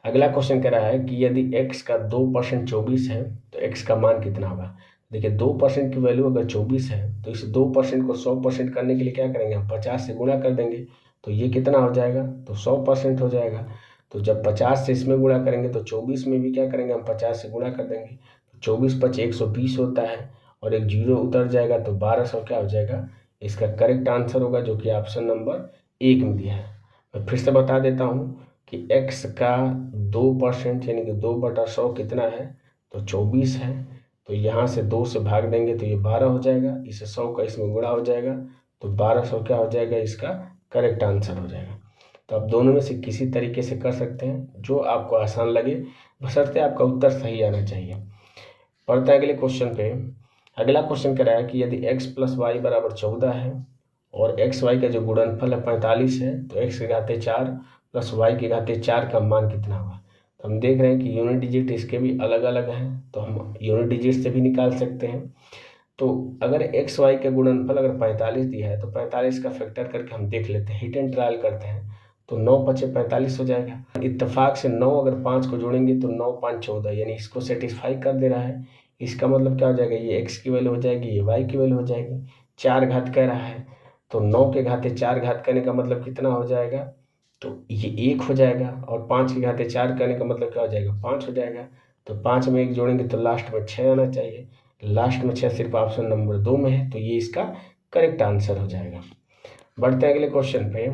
अगला क्वेश्चन कह रहा है कि यदि x का 2% 24 है तो x का मान कितना होगा। देखिए 2% की वैल्यू अगर 24 है तो इस 2% को 100% करने के लिए क्या करेंगे, हम 50 से गुणा कर देंगे, तो ये कितना हो जाएगा, तो 100% हो जाएगा। तो जब 50 से इसमें गुणा करेंगे तो 24 में भी क्या करेंगे, हम 50 से गुणा कर देंगे, 24 × 5 120 होता है, और एक 0 उतर जाएगा तो 1200 क्या हो जाएगा, इसका करेक्ट आंसर होगा, जो कि ऑप्शन नंबर 1 में दिया है। मैं फिर से बता देता हूँ कि x का 2% यानी कि 2/100 कितना है, तो 24 है। तो यहाँ से 2 से भाग देंगे तो ये 12 हो जाएगा, इसे 100 का इसमें गुणा हो जाएगा तो 1200 क्या हो जाएगा, इसका करेक्ट आंसर हो जाएगा। तो आप दोनों में से किसी तरीके से कर सकते हैं, जो आपको आसान लगे, बशर्ते आपका उत्तर सही आना चाहिए। पढ़ते हैं अगले क्वेश्चन पे। अगला क्वेश्चन कह रहा है कि यदि x + y = 14 है और x y का जो गुणनफल है 45 है, तो x की घाते 4 + y की घाते 4 का मान कितना होगा। तो हम देख रहे हैं कि यूनिट डिजिट इसके भी अलग अलग हैं, तो हम यूनिट डिजिट से भी निकाल सकते हैं। तो अगर x y का गुणनफल अगर 45 दिया है तो 45 का फैक्टर करके हम देख लेते हैं, हिट एंड ट्रायल करते हैं, तो 9 × 5 = 45 हो जाएगा। इत्तेफाक से 9 अगर 5 को जोड़ेंगे तो 9 × 5 = 14, यानी इसको सेटिस्फाई कर दे रहा है। इसका मतलब क्या हो जाएगा, ये x की वैल्यू हो जाएगी, ये y की वैल्यू हो जाएगी। 4 घात कह रहा है तो 9 के घाते 4 घात करने का मतलब कितना हो जाएगा, तो ये 1 हो जाएगा, और 5 के घाते 4 करने का मतलब क्या हो जाएगा, 5 हो जाएगा। तो 5 में 1 जोड़ेंगे तो लास्ट में 6 आना चाहिए, लास्ट में 6 सिर्फ ऑप्शन नंबर 2 में है, तो ये इसका करेक्ट आंसर हो जाएगा। बढ़ते हैं अगले क्वेश्चन पे।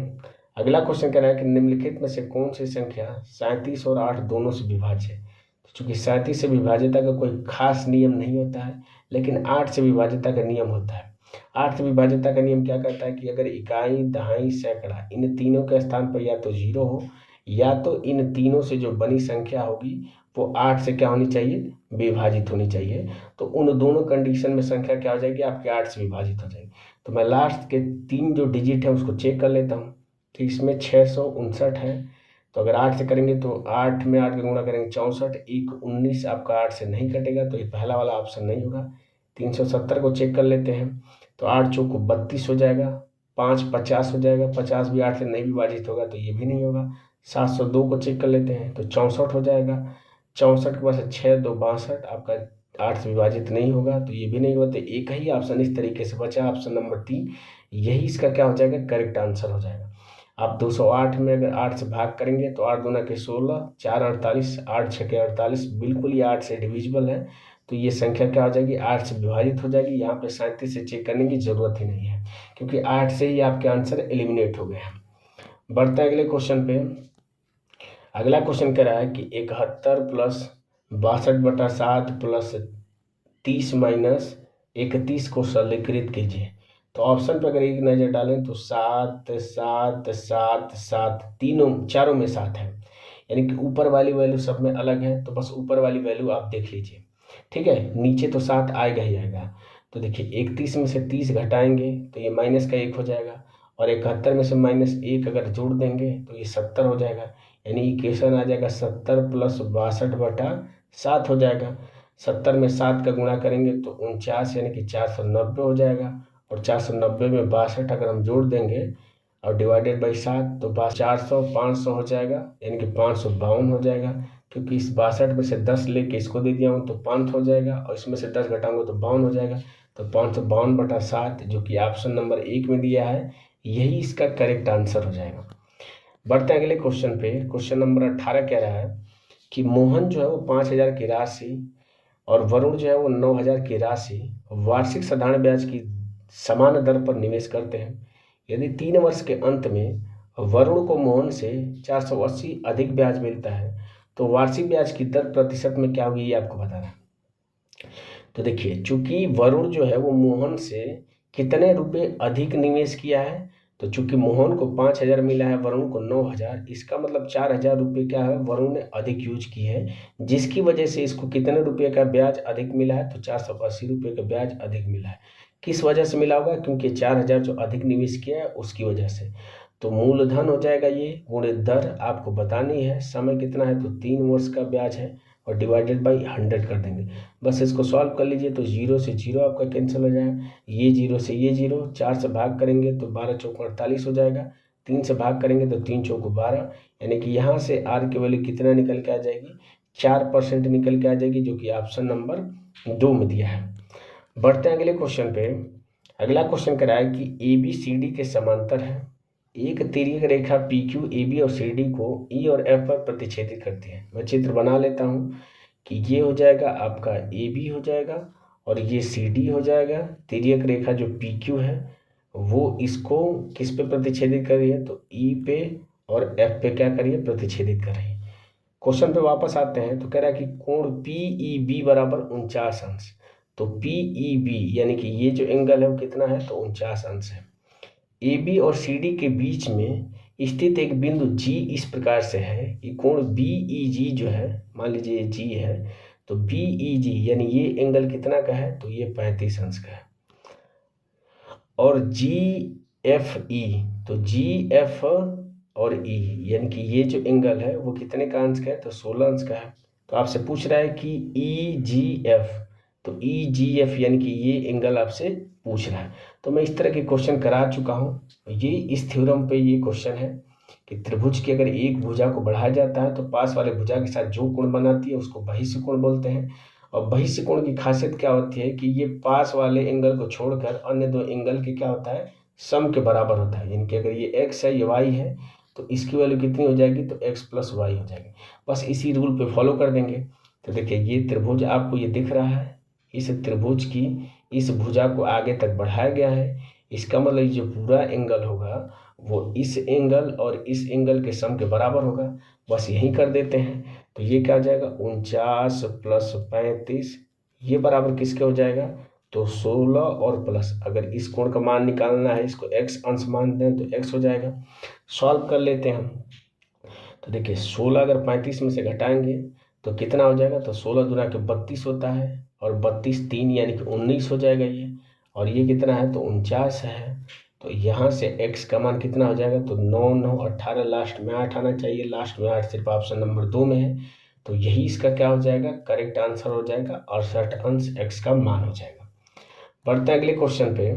अगला क्वेश्चन कह रहा है कि निम्नलिखित में से कौन सी संख्या 37 और 8 दोनों से विभाज्य है। तो चूंकि 37 से विभाज्यता का कोई खास नियम नहीं होता है, लेकिन 8 से विभाज्यता का नियम होता है। 8 से विभाज्यता का नियम क्या कहता है कि अगर इकाई, दहाई, सैकड़ा इन तीनों के स्थान पर या तो 0 हो, या तो इन तीनों से जो बनी संख्या होगी वो 8 से क्या होनी चाहिए, विभाजित होनी चाहिए। तो उन दोनों कंडीशन में संख्या क्या हो जाएगी, आपके 8 से विभाजित हो जाएगी। तो मैं लास्ट के 3 जो डिजिट है उसको चेक कर लेता हूँ। तो इसमें 659 है, तो अगर 8 से करेंगे तो 8 में 8 का गुणा करेंगे 64, 1 19 आपका 8 से नहीं कटेगा, तो ये पहला वाला ऑप्शन नहीं होगा। 370 को चेक कर लेते हैं, तो 8 चौको 32 हो जाएगा, 5 50 हो जाएगा, 50 भी 8 से नहीं विभाजित होगा तो ये भी नहीं होगा। 702 को चेक कर लेते हैं तो 64 हो जाएगा, 64 के पास 6 2 62 आपका 8 से विभाजित नहीं होगा, तो ये भी नहीं होता। एक ही ऑप्शन इस तरीके से बचा, ऑप्शन नंबर 3, यही इसका क्या हो जाएगा, करेक्ट आंसर हो जाएगा। आप 208 में अगर 8 से भाग करेंगे तो 8 दूना के 16, 4 48, 8 6 के 48, बिल्कुल ये 8 से डिविजिबल है, तो ये संख्या क्या हो जाएगी, 8 से विभाजित हो जाएगी। यहाँ पे 37 से चेक करने की जरूरत ही नहीं है, क्योंकि 8 से ही आपके आंसर एलिमिनेट हो गए हैं। बढ़ते हैं अगले क्वेश्चन पे। अगला क्वेश्चन कह रहा है कि 71 + 62/7 + 30 - 31 को सरलीकृत कीजिए। तो ऑप्शन पर अगर एक नज़र डालें तो 7 7 7 7 तीनों चारों में 7 है, यानी कि ऊपर वाली वैल्यू सब में अलग है, तो बस ऊपर वाली वैल्यू आप देख लीजिए, ठीक है। नीचे तो 7 आएगा ही आएगा। तो देखिए 31 में से 30 घटाएंगे तो ये माइनस का 1 हो जाएगा, और 71 में से -1 अगर जोड़ देंगे तो ये 70 हो जाएगा, यानी इक्वेशन आ जाएगा 70 + 62/7 हो जाएगा। 70 में 7 का गुणा करेंगे तो 49 यानी कि 490 हो जाएगा, और 490 में 62 अगर हम जोड़ देंगे और डिवाइडेड बाई 7 तो 400 500 हो जाएगा, यानी कि 552 हो जाएगा। क्योंकि इस 62 में से 10 लेके इसको दे दिया हूँ तो 500 हो जाएगा, और इसमें से 10 घटाऊंगा तो 52 हो जाएगा। तो 552/7 जो कि ऑप्शन नंबर 1 में दिया है, यही इसका करेक्ट आंसर हो जाएगा। बढ़ते हैं अगले क्वेश्चन पे। क्वेश्चन नंबर 18 कह रहा है कि मोहन जो है वो 5000 की राशि और वरुण जो है वो 9000 की राशि वार्षिक साधारण ब्याज की समान दर पर निवेश करते हैं। यदि 3 वर्ष के अंत में वरुण को मोहन से 480 अधिक ब्याज मिलता है तो वार्षिक ब्याज की दर प्रतिशत में क्या होगी, ये आपको बताना है। तो देखिए चूंकि वरुण जो है वो मोहन से कितने रुपए अधिक निवेश किया है, तो चूंकि मोहन को 5,000 मिला है, वरुण को 9,000, इसका मतलब 4,000 रुपये क्या है, वरुण ने अधिक यूज की है, जिसकी वजह से इसको कितने रुपये का ब्याज अधिक मिला है, तो 480 रुपये का ब्याज अधिक मिला है। किस वजह से मिला होगा, क्योंकि 4,000 जो अधिक निवेश किया है उसकी वजह से। तो मूलधन हो जाएगा ये, गुणे दर आपको बतानी है, समय कितना है तो 3 वर्ष का ब्याज है, और डिवाइडेड बाई 100 कर देंगे। बस इसको सॉल्व कर लीजिए, तो 0 से 0 आपका कैंसिल हो जाएगा, ये 0 से ये 0, 4 से भाग करेंगे तो 12 चौक 48 हो जाएगा, 3 से भाग करेंगे तो 3 चौक 12, यानी कि यहाँ से आर की वैल्यू कितना निकल के आ जाएगी, 4% निकल के आ जाएगी, जो कि ऑप्शन नंबर 2 में दिया है। बढ़ते हैं अगले क्वेश्चन पे। अगला क्वेश्चन कह रहा है कि ए बी सी डी के समांतर है, एक तिर्यक रेखा पी क्यू ए बी और सी डी को ई और एफ पर प्रतिच्छेदित करती है। मैं चित्र बना लेता हूँ कि ये हो जाएगा आपका ए बी हो जाएगा, और ये सी डी हो जाएगा। तिर्यक रेखा जो पी क्यू है वो इसको किस पे प्रतिच्छेदित कर रही है, तो ई पे और एफ पे क्या करिए, प्रतिच्छेदित कर रही है। क्वेश्चन पे वापस आते हैं, तो कह रहा है कि कोण पी ई बी बराबर 49 अंश। तो पी ई बी यानी कि ये जो एंगल है वो कितना है, तो 49 अंश है। ए बी और सी डी के बीच में स्थित एक बिंदु जी इस प्रकार से है कि कोण बी ई जी जो है, मान लीजिए जी है, तो बी ई जी यानी ये एंगल कितना का है, तो ये 35 अंश का है। और जी एफ ई, तो जी एफ और ई यानी कि ये जो एंगल है वो कितने का अंश का है, तो 16 अंश का है। तो आपसे पूछ रहा है कि ई जी एफ, तो ई जी एफ यानी कि ये एंगल आपसे पूछ रहा है। तो मैं इस तरह के क्वेश्चन करा चुका हूँ। ये इस थ्योरम पे ये क्वेश्चन है कि त्रिभुज की अगर एक भुजा को बढ़ाया जाता है तो पास वाले भुजा के साथ जो कोण बनाती है उसको बहिष्य कोण बोलते हैं। और बहिष्य कोण की खासियत क्या होती है कि ये पास वाले एंगल को छोड़कर अन्य दो एंगल के क्या होता है, सम के बराबर होता है। यानी कि अगर ये एक्स है ये वाई है तो इसकी वैल्यू कितनी हो जाएगी, तो एक्स प्लस वाई हो जाएगी। बस इसी रूल पे फॉलो कर देंगे। तो देखिए ये त्रिभुज आपको ये दिख रहा है, इस त्रिभुज की इस भुजा को आगे तक बढ़ाया गया है। इसका मतलब जो पूरा एंगल होगा वो इस एंगल और इस एंगल के सम के बराबर होगा। बस यही कर देते हैं। तो ये क्या हो जाएगा, 49 प्लस 35, ये बराबर किसके हो जाएगा, तो 16 और प्लस, अगर इस कोण का मान निकालना है इसको x अंश मान दें तो x हो जाएगा। सॉल्व कर लेते हैं हम। तो देखिए 16 अगर 35 में से घटाएंगे तो कितना हो जाएगा, तो 16 दूना के 32 होता है, और 32 3 यानी कि 19 हो जाएगा ये, और ये कितना है, तो 49 है। तो यहाँ से x का मान कितना हो जाएगा, तो 9 9 18, लास्ट में 8 आना चाहिए, लास्ट में 8 सिर्फ ऑप्शन नंबर 2 में है। तो यही इसका क्या हो जाएगा, करेक्ट आंसर हो जाएगा, 68 अंश x का मान हो जाएगा। बढ़ते हैं अगले क्वेश्चन पे।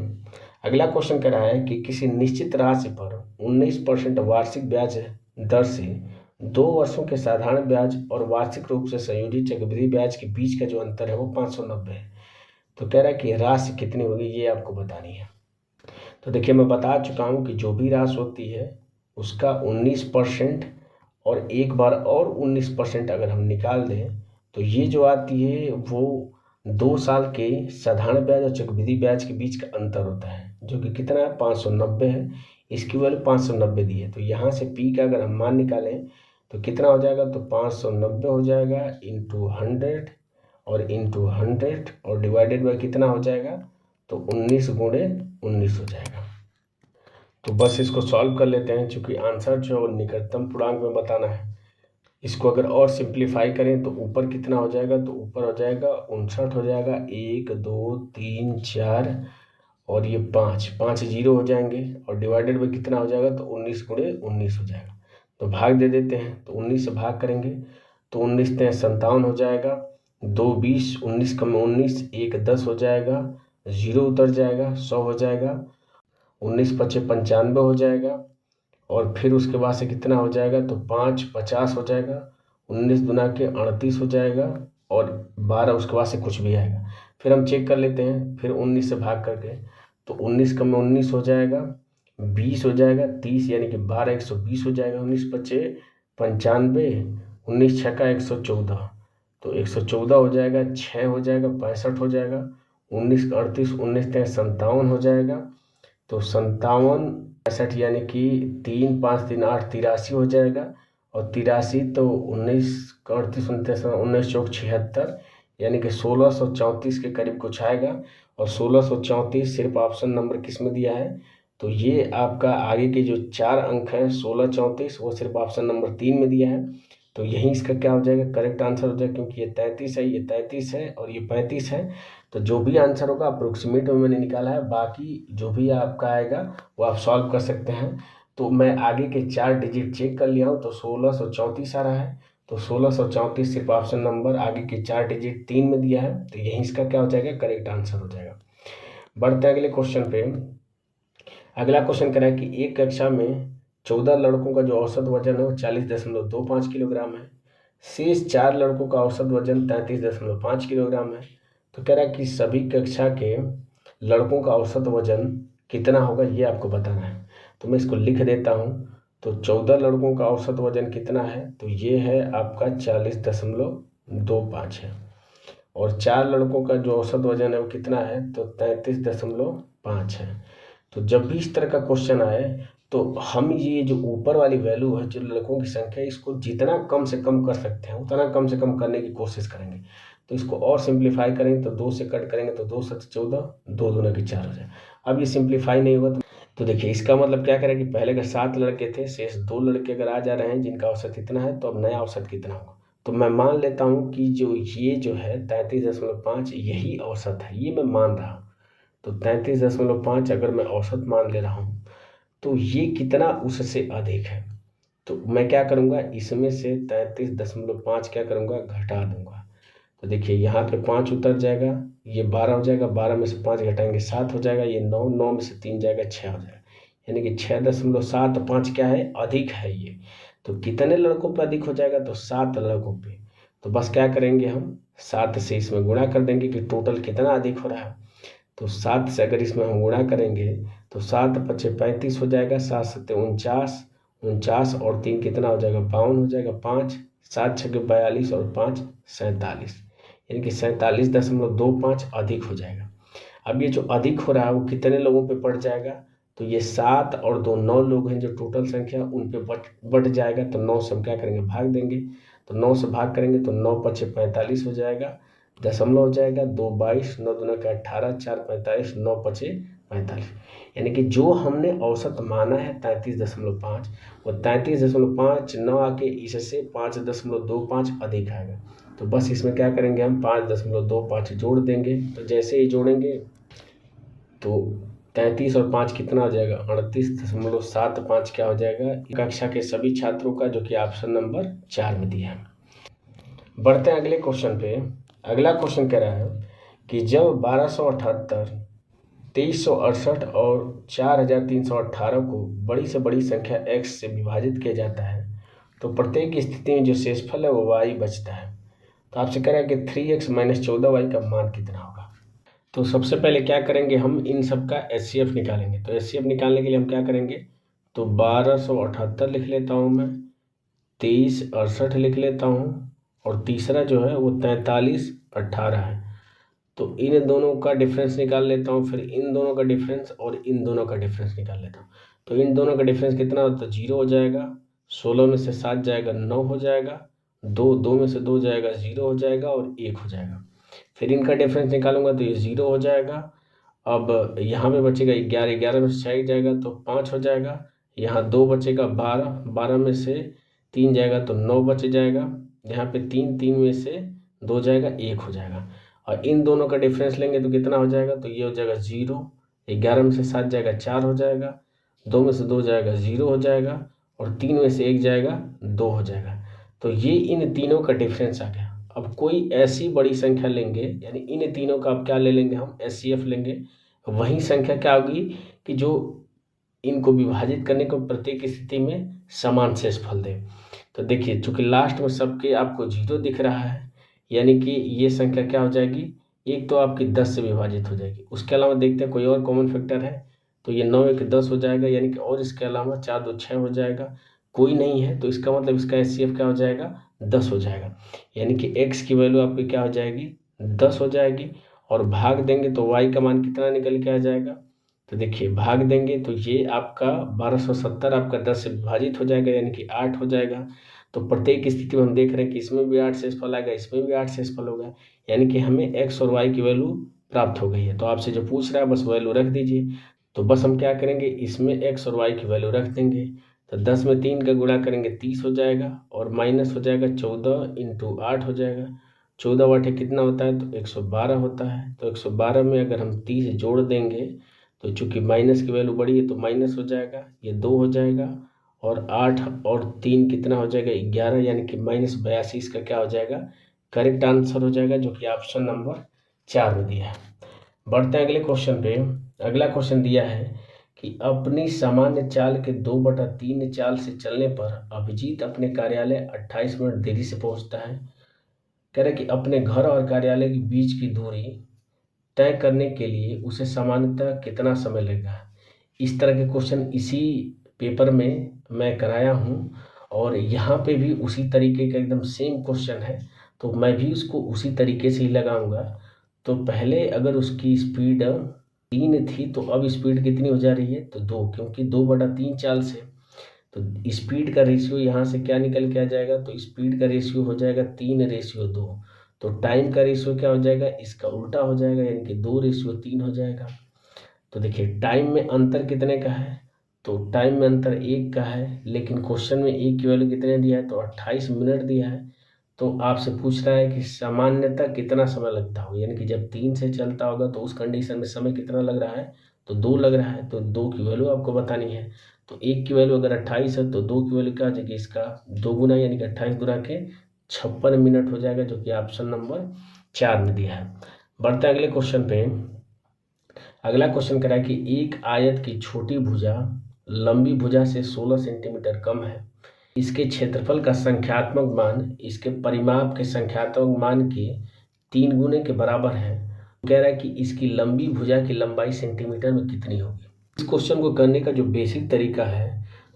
अगला क्वेश्चन कह रहा है कि किसी निश्चित राशि पर 19% वार्षिक ब्याज दर से 2 वर्षों के साधारण ब्याज और वार्षिक रूप से संयोजित चक्रवृद्धि ब्याज के बीच का जो अंतर है वो 590 है। तो कह रहा है कि राशि कितनी होगी ये आपको बतानी है। तो देखिए मैं बता चुका हूँ कि जो भी राशि होती है उसका 19% और एक बार और 19% अगर हम निकाल दें तो ये जो आती है वो 2 साल के साधारण ब्याज और चक्रवृद्धि ब्याज के बीच का अंतर होता है, जो कि कितना है, 590 है। इसकी वैल्यू 590 दी है। तो यहाँ से पी का अगर हम मान निकालें तो कितना हो जाएगा, तो 590 हो जाएगा इंटू 100 और इंटू 100 और डिवाइडेड बाई कितना हो जाएगा, तो 19 गुणे 19 हो जाएगा। तो बस इसको सॉल्व कर लेते हैं, चूँकि आंसर जो निकटतम पूर्णांक में बताना है। इसको अगर और सिंप्लीफाई करें तो ऊपर कितना हो जाएगा, तो ऊपर हो जाएगा 59 हो जाएगा, 1 2 3 4 और ये 5 जीरो हो जाएंगे, और डिवाइडेड बाई कितना हो जाएगा, तो 19 गुणे 19 हो जाएगा। तो भाग दे देते हैं, तो 19 से भाग करेंगे तो 19 से 57 हो जाएगा, 2 20, 19 कम 19, 1 10 हो जाएगा, 0 उतर जाएगा, 100 हो जाएगा, 19 पचे 95 हो जाएगा, और फिर उसके बाद से कितना हो जाएगा, तो 5 50 हो जाएगा, 19 दुना के 38 हो जाएगा, और 12 उसके बाद से कुछ भी आएगा। फिर हम चेक कर लेते हैं, फिर 19 से भाग करके, तो 19 कम 19 हो जाएगा, 20 हो जाएगा, 30 यानी कि 12 120 हो जाएगा, 19 पचे 95, 19 छक्का 114, तो 114 हो जाएगा, 6 हो जाएगा, 65 हो जाएगा, 19 38 19 57 हो जाएगा, तो 57 65 यानी कि 3 5 3 8 83 हो जाएगा, और 83 तो 19 38 29 19 चौक 76 यानी कि 1634 के करीब कुछ आएगा। और 1634 सिर्फ ऑप्शन नंबर किस में दिया है, तो ये आपका आगे के जो 4 अंक हैं 16, 34 वो सिर्फ ऑप्शन नंबर 3 में दिया है। तो यही इसका क्या हो जाएगा, करेक्ट आंसर हो जाएगा, क्योंकि ये 33 है, ये 33 है और ये 35 है। तो जो भी आंसर होगा अप्रोक्सीमेट में मैंने निकाला है, बाकी जो भी आपका आएगा वो आप सॉल्व कर सकते हैं। तो मैं आगे के 4 डिजिट चेक कर लिया हूँ, तो 1634 आ रहा है। तो 1634 सिर्फ ऑप्शन नंबर आगे के 4 डिजिट 3 में दिया है, तो यही इसका क्या हो जाएगा, करेक्ट आंसर हो जाएगा। बढ़ते हैं अगले क्वेश्चन पे। अगला क्वेश्चन कह रहा है कि एक कक्षा में 14 लड़कों का जो औसत वजन है वो 40.25 किलोग्राम है। शेष 4 लड़कों का औसत वजन 33.5 किलोग्राम है। तो कह रहा है कि सभी कक्षा के लड़कों का औसत वजन कितना होगा ये आपको बताना है। तो मैं इसको लिख देता हूँ। तो 14 लड़कों का औसत वजन कितना है, तो ये है आपका 40.25 है। और 4 लड़कों का जो औसत वजन है वो कितना है, तो 33.5 है। तो जब भी इस तरह का क्वेश्चन आए तो हम ये जो ऊपर वाली वैल्यू है, जो लड़कों की संख्या है, इसको जितना कम से कम कर सकते हैं उतना कम से कम करने की कोशिश करेंगे। तो इसको और सिंप्लीफाई करेंगे तो 2 से कट करेंगे तो 2 7 14, 2 दूना की 4 हो जाए। अब ये सिंप्लीफाई नहीं हुआ तो देखिए इसका मतलब क्या करें कि पहले अगर 7 लड़के थे, शेष 2 लड़के अगर आ जा रहे हैं जिनका औसत इतना है, तो अब नया औसत कितना होगा। तो मैं मान लेता हूँ कि ये जो है 33.5 यही औसत है, ये मैं मान रहा हूँ। तो 33.5 अगर मैं औसत मान ले रहा हूँ तो ये कितना उससे अधिक है। तो मैं क्या करूँगा, इसमें से 33.5 क्या करूँगा, घटा दूंगा। तो देखिए यहाँ पे 5 उतर जाएगा, ये 12 हो जाएगा, 12 में से 5 घटाएंगे 7 हो जाएगा, ये 9, 9 में से 3 जाएगा 6 हो जाएगा। यानी कि 6.75 क्या है, अधिक है ये। तो कितने लड़कों पे अधिक हो जाएगा, तो 7 लड़कों पे। तो बस क्या करेंगे, हम 7 से इसमें गुणा कर देंगे कि टोटल कितना अधिक हो रहा है। तो 7 से अगर इसमें हम गुणा करेंगे तो 7 पचे 35 हो जाएगा, 7 सत्ते 49, 49 और 3 कितना हो जाएगा, 52 हो जाएगा, 5 7 छके 42 और 5 47, यानी कि 47.25 अधिक हो जाएगा। अब ये जो अधिक हो रहा है वो कितने लोगों पे पड़ जाएगा, तो ये 7 और 2 9 लोग हैं जो टोटल संख्या, उन पे बढ़ जाएगा। तो 9 से हम क्या करेंगे, भाग देंगे। तो 9 से भाग करेंगे तो 9 पचे 45 हो जाएगा, दशमलव हो जाएगा, 2 22, 9 दूना का 18, 4 45, 9 पचे 45। यानी कि जो हमने औसत माना है 33.5, वो 33.5 न आके इससे 5.25 अधिक आएगा। तो बस इसमें क्या करेंगे, हम 5.25 जोड़ देंगे। तो जैसे ही जोड़ेंगे तो 33 और 5 कितना हो जाएगा, 38.75 क्या हो जाएगा, कक्षा के सभी छात्रों का, जो कि ऑप्शन नंबर 4 में दिया है। बढ़ते हैं अगले क्वेश्चन पे। अगला क्वेश्चन कह रहा है कि जब 1278, 2368 और 4318 को बड़ी से बड़ी संख्या x से विभाजित किया जाता है तो प्रत्येक स्थिति में जो शेषफल है वो y बचता है। तो आपसे कह रहा है कि 3x - 14y का मान कितना होगा। तो सबसे पहले क्या करेंगे, हम इन सब का HCF निकालेंगे। तो HCF निकालने के लिए हम क्या करेंगे, तो 1278 लिख लेता हूँ मैं, 2368 लिख लेता हूँ, और तीसरा जो है वो 4318 है। तो इन दोनों का डिफरेंस निकाल लेता हूँ, फिर इन दोनों का डिफरेंस और इन दोनों का डिफरेंस निकाल लेता हूँ। तो इन दोनों का डिफरेंस कितना होता है, 0 हो जाएगा, 16 में से 7 जाएगा 9 हो जाएगा, 2 में से 2 जाएगा 0 हो जाएगा और 1 हो जाएगा। फिर इनका डिफरेंस निकालूंगा तो ये 0 हो जाएगा। अब यहाँ पे बचेगा 11, 11 में से 6 जाएगा तो 5 हो जाएगा, यहाँ 2 बचेगा 12, 12 में से 3 जाएगा तो 9 बच जाएगा, यहाँ पे 3, 3 में से 2 जाएगा 1 हो जाएगा। और इन दोनों का डिफरेंस लेंगे तो कितना हो जाएगा, तो ये हो जाएगा 0, 11 में से 7 जाएगा 4 हो जाएगा, 2 में से 2 जाएगा 0 हो जाएगा, और 3 में से 1 जाएगा 2 हो जाएगा। तो ये इन तीनों का डिफरेंस आ गया। अब कोई ऐसी बड़ी संख्या लेंगे, यानी इन तीनों का अब क्या ले लेंगे, हम HCF लेंगे। वही संख्या क्या होगी कि जो इनको विभाजित करने को प्रत्येक स्थिति में समान शेषफल दे। तो देखिए चूंकि लास्ट में सबके आपको 0 दिख रहा है, यानी कि ये संख्या क्या हो जाएगी, एक तो आपकी 10 से विभाजित हो जाएगी। उसके अलावा देखते हैं कोई और कॉमन फैक्टर है, तो ये 9 1 10 हो जाएगा, यानी कि और इसके अलावा 4 2 6 हो जाएगा, कोई नहीं है। तो इसका मतलब इसका HCF क्या हो जाएगा, 10 हो जाएगा। यानी कि x की वैल्यू आपकी क्या हो जाएगी, 10 हो जाएगी। और भाग देंगे तो y का मान कितना निकल के आ जाएगा, तो देखिए भाग देंगे तो ये आपका 1270 आपका 10 से विभाजित हो जाएगा, यानी कि 8 हो जाएगा। तो प्रत्येक स्थिति में हम देख रहे हैं कि इसमें भी 8 शेषफल आएगा, इसमें भी 8 शेषफल होगा, यानी कि हमें x और y की वैल्यू प्राप्त हो गई है। तो आपसे जो पूछ रहा है बस वैल्यू रख दीजिए। तो बस हम क्या करेंगे, इसमें x और y की वैल्यू रख देंगे। तो 10 में 3 का गुणा करेंगे 30 हो जाएगा, और माइनस हो जाएगा 14 इंटू 8 हो जाएगा। 14 बटे कितना होता है, तो 112 होता है। तो 112 में अगर हम 30 जोड़ देंगे तो चूंकि माइनस की वैल्यू बड़ी है तो माइनस हो जाएगा, ये 2 हो जाएगा, और 8 और 3 कितना हो जाएगा, 11, यानी कि -82। इसका क्या हो जाएगा, करेक्ट आंसर हो जाएगा, जो कि ऑप्शन नंबर 4 में दिया है। बढ़ते हैं अगले क्वेश्चन पे। अगला क्वेश्चन दिया है कि अपनी सामान्य चाल के 2/3 चाल से चलने पर अभिजीत अपने कार्यालय 28 मिनट देरी से पहुंचता है। कह रहा है कि अपने घर और कार्यालय के बीच की दूरी तय करने के लिए उसे सामान्यतः कितना समय लगेगा। इस तरह के क्वेश्चन इसी पेपर में मैं कराया हूँ, और यहाँ पे भी उसी तरीके का एकदम सेम क्वेश्चन है, तो मैं भी उसको उसी तरीके से ही लगाऊंगा। तो पहले अगर उसकी स्पीड 3 थी तो अब स्पीड कितनी हो जा रही है, तो 2, क्योंकि 2/3 चाल से। तो स्पीड का रेशियो यहाँ से क्या निकल के आ जाएगा, तो स्पीड का रेशियो हो जाएगा 3:2। तो टाइम का रेशियो क्या हो जाएगा, इसका उल्टा हो जाएगा, यानी कि 2:3 हो जाएगा। तो देखिए टाइम में अंतर कितने का है, तो टाइम में अंतर 1 का है, लेकिन क्वेश्चन में 1 की वैल्यू कितने दिया है, तो 28 मिनट दिया है। तो आपसे पूछ रहा है कि सामान्यतः कितना समय लगता होगा, यानी कि जब 3 से चलता होगा तो उस कंडीशन में समय कितना लग रहा है, तो 2 लग रहा है। तो 2 की वैल्यू आपको बतानी है। तो 1 की वैल्यू अगर 28 है तो 2 की वैल्यू क्या हो जाएगी, इसका 2 गुना, यानी कि 28 गुना के 56 मिनट हो जाएगा, जो कि ऑप्शन नंबर 4 में दिया है। बढ़ते हैं अगले क्वेश्चन पे। अगला क्वेश्चन कह रहा है कि एक आयत की छोटी भुजा लंबी भुजा से 16 सेंटीमीटर कम है। इसके क्षेत्रफल का संख्यात्मक मान इसके परिमाप के संख्यात्मक मान के 3 गुने के बराबर है। कह रहा है कि इसकी लंबी भुजा की लंबाई सेंटीमीटर में कितनी होगी। इस क्वेश्चन को करने का जो बेसिक तरीका है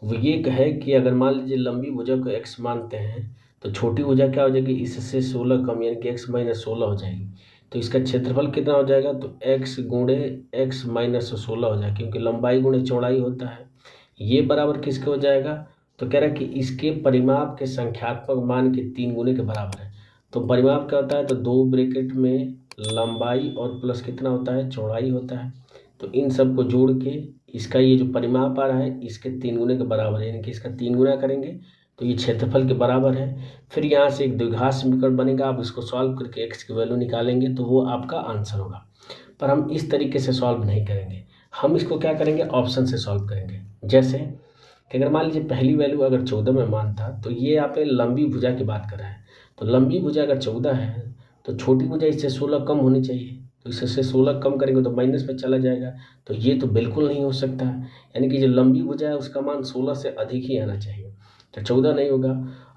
वो ये है कि अगर मान लीजिए लंबी भुजा को x मानते हैं तो छोटी भुजा क्या हो जाएगी, इससे 16 कम, यानी कि x - 16 हो जाएगी। तो इसका क्षेत्रफल कितना हो जाएगा, तो x गुणे x - 16 हो जाएगा, क्योंकि लंबाई गुणे चौड़ाई होता है। ये बराबर किसके हो जाएगा, तो कह रहा है कि इसके परिमाप के संख्यात्मक मान के 3 गुने के बराबर है। तो परिमाप क्या होता है, तो 2 ब्रैकेट में लंबाई और प्लस कितना होता है, चौड़ाई होता है। तो इन सब को जोड़ के इसका ये जो परिमाप आ रहा है इसके 3 गुने के बराबर है, यानी कि इसका 3 गुना करेंगे तो ये क्षेत्रफल के बराबर है। फिर यहाँ से एक द्विघात समीकरण बनेगा, आप इसको सॉल्व करके x की वैल्यू निकालेंगे तो वो आपका आंसर होगा। पर हम इस तरीके से सॉल्व नहीं करेंगे, हम इसको क्या करेंगे, ऑप्शन से सॉल्व करेंगे। जैसे कि अगर मान लीजिए पहली वैल्यू अगर 14 में मान था, तो ये यहाँ पे लंबी भुजा की बात कर रहा है। तो लंबी भुजा अगर 14 है तो छोटी भुजा इससे 16 कम होनी चाहिए। तो इससे 16 कम करेंगे तो माइनस में चला जाएगा, तो ये तो बिल्कुल नहीं हो सकता है। यानी कि जो लंबी भुजा है उसका मान 16 से अधिक ही आना चाहिए, तो 14 नहीं होगा।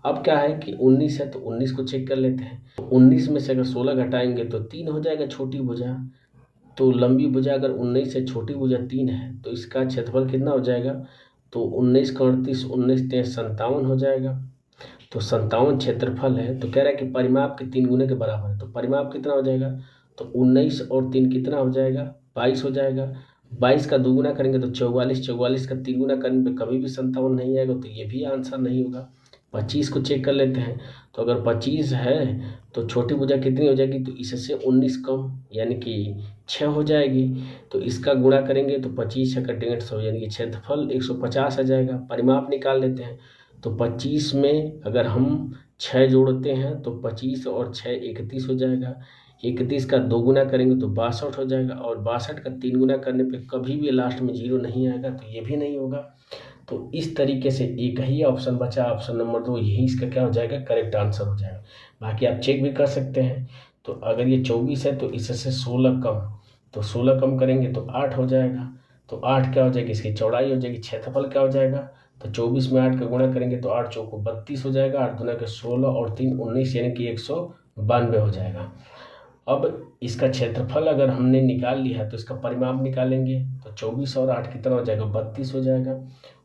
अब क्या है कि 19 है, तो 19 को चेक कर लेते हैं। तो 19 में से अगर 16 घटाएंगे तो 3 हो जाएगा छोटी भुजा। तो लंबी भुजा अगर 19 से छोटी भुजा 3 है तो इसका क्षेत्रफल कितना हो जाएगा, तो 19 का 38, 19 3 57 हो जाएगा। तो 57 क्षेत्रफल है। तो कह रहा है कि परिमाप के 3 गुने के बराबर है। तो परिमाप कितना हो जाएगा, तो 19 और 3 कितना हो जाएगा, 22 हो जाएगा। 22 का 2 गुना करेंगे तो 44, 44 का 3 गुना करने पे कभी भी 57 नहीं आएगा, तो ये भी आंसर नहीं होगा। 25 को चेक कर लेते हैं। तो अगर 25 है तो छोटी भुजा कितनी हो जाएगी, तो इससे 19 कम, यानी कि 6 हो जाएगी। तो इसका गुणा करेंगे तो 25 का 150, यानी कि क्षेत्रफल 150 आ जाएगा। परिमाप निकाल लेते हैं। तो 25 में अगर हम 6 जोड़ते हैं तो 25 और 6 31 हो जाएगा। 31 का 2 गुना करेंगे तो 62 हो जाएगा, और 62 का 3 गुना करने पे कभी भी लास्ट में 0 नहीं आएगा, तो ये भी नहीं होगा। तो इस तरीके से एक ही ऑप्शन बचा, ऑप्शन नंबर 2, यही इसका क्या हो जाएगा, करेक्ट आंसर हो जाएगा। बाकी आप चेक भी कर सकते हैं। तो अगर ये 24 है तो इससे 16 कम, तो 16 कम करेंगे तो 8 हो जाएगा। तो 8 क्या हो जाएगी, इसकी चौड़ाई हो जाएगी। क्षेत्रफल क्या हो जाएगा, तो 24 में 8 का गुणा करेंगे तो 8 चौको 32 हो जाएगा, 8 दूना के 16 और 3 19, यानी कि 192 हो जाएगा। अब इसका क्षेत्रफल अगर हमने निकाल लिया है तो इसका परिमाप निकालेंगे। तो 24 और 8 कितना हो जाएगा, 32 हो जाएगा,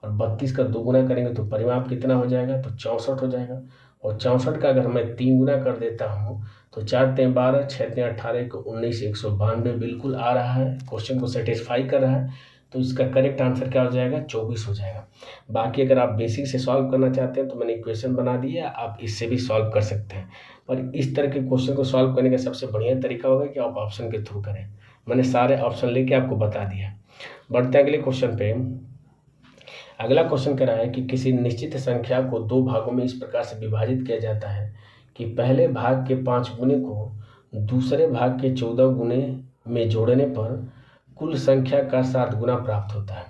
और 32 का 2 गुना करेंगे तो परिमाप कितना हो जाएगा, तो 64 हो जाएगा। और 64 का अगर मैं 3 गुना कर देता हूँ तो 4 3 12, 6 3 18 को 19, 192 बिल्कुल आ रहा है, क्वेश्चन को सेटिस्फाई कर रहा है। तो इसका करेक्ट आंसर क्या हो जाएगा, 24 हो जाएगा। बाकी अगर आप बेसिक से सॉल्व करना चाहते हैं तो मैंने इक्वेशन बना दी है, आप इससे भी सॉल्व कर सकते हैं। पर इस तरह के क्वेश्चन को सॉल्व करने का सबसे बढ़िया तरीका होगा कि आप ऑप्शन के थ्रू करें। मैंने सारे ऑप्शन लेके आपको बता दिया। बढ़ते हैं अगले क्वेश्चन पे। अगला क्वेश्चन कह रहा है कि किसी निश्चित संख्या को दो भागों में इस प्रकार से विभाजित किया जाता है कि पहले भाग के 5 गुने को दूसरे भाग के 14 गुने में जोड़ने पर कुल संख्या का 7 गुना प्राप्त होता है।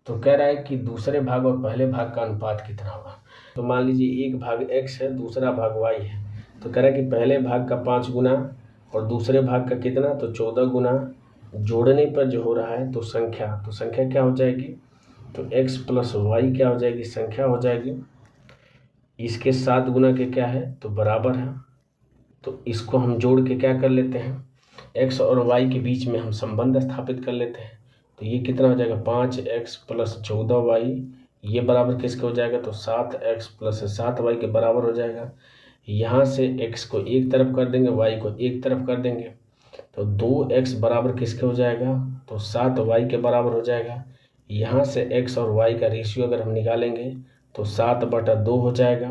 तो कह रहा है कि दूसरे भाग और पहले भाग का अनुपात कितना होगा। तो मान लीजिए एक भाग x है, दूसरा भाग y है। तो कह रहा है कि पहले भाग का 5 गुना और दूसरे भाग का कितना, तो 14 गुना जोड़ने पर जो हो रहा है तो संख्या क्या हो जाएगी, तो x प्लस वाई क्या हो जाएगी, संख्या हो जाएगी। इसके 7 गुना के क्या है, तो बराबर है। तो इसको हम जोड़ के क्या कर लेते हैं, x और y के बीच में हम संबंध स्थापित कर लेते हैं। तो ये कितना हो जाएगा, 5x प्लस 14y, ये बराबर किसके हो जाएगा, तो 7x प्लस 7y के बराबर हो जाएगा। यहाँ से x को एक तरफ कर देंगे, y को एक तरफ कर देंगे, तो 2x बराबर किसके हो जाएगा, तो 7y के बराबर हो जाएगा। यहाँ से x और y का रेशियो अगर हम निकालेंगे तो 7/2 हो जाएगा।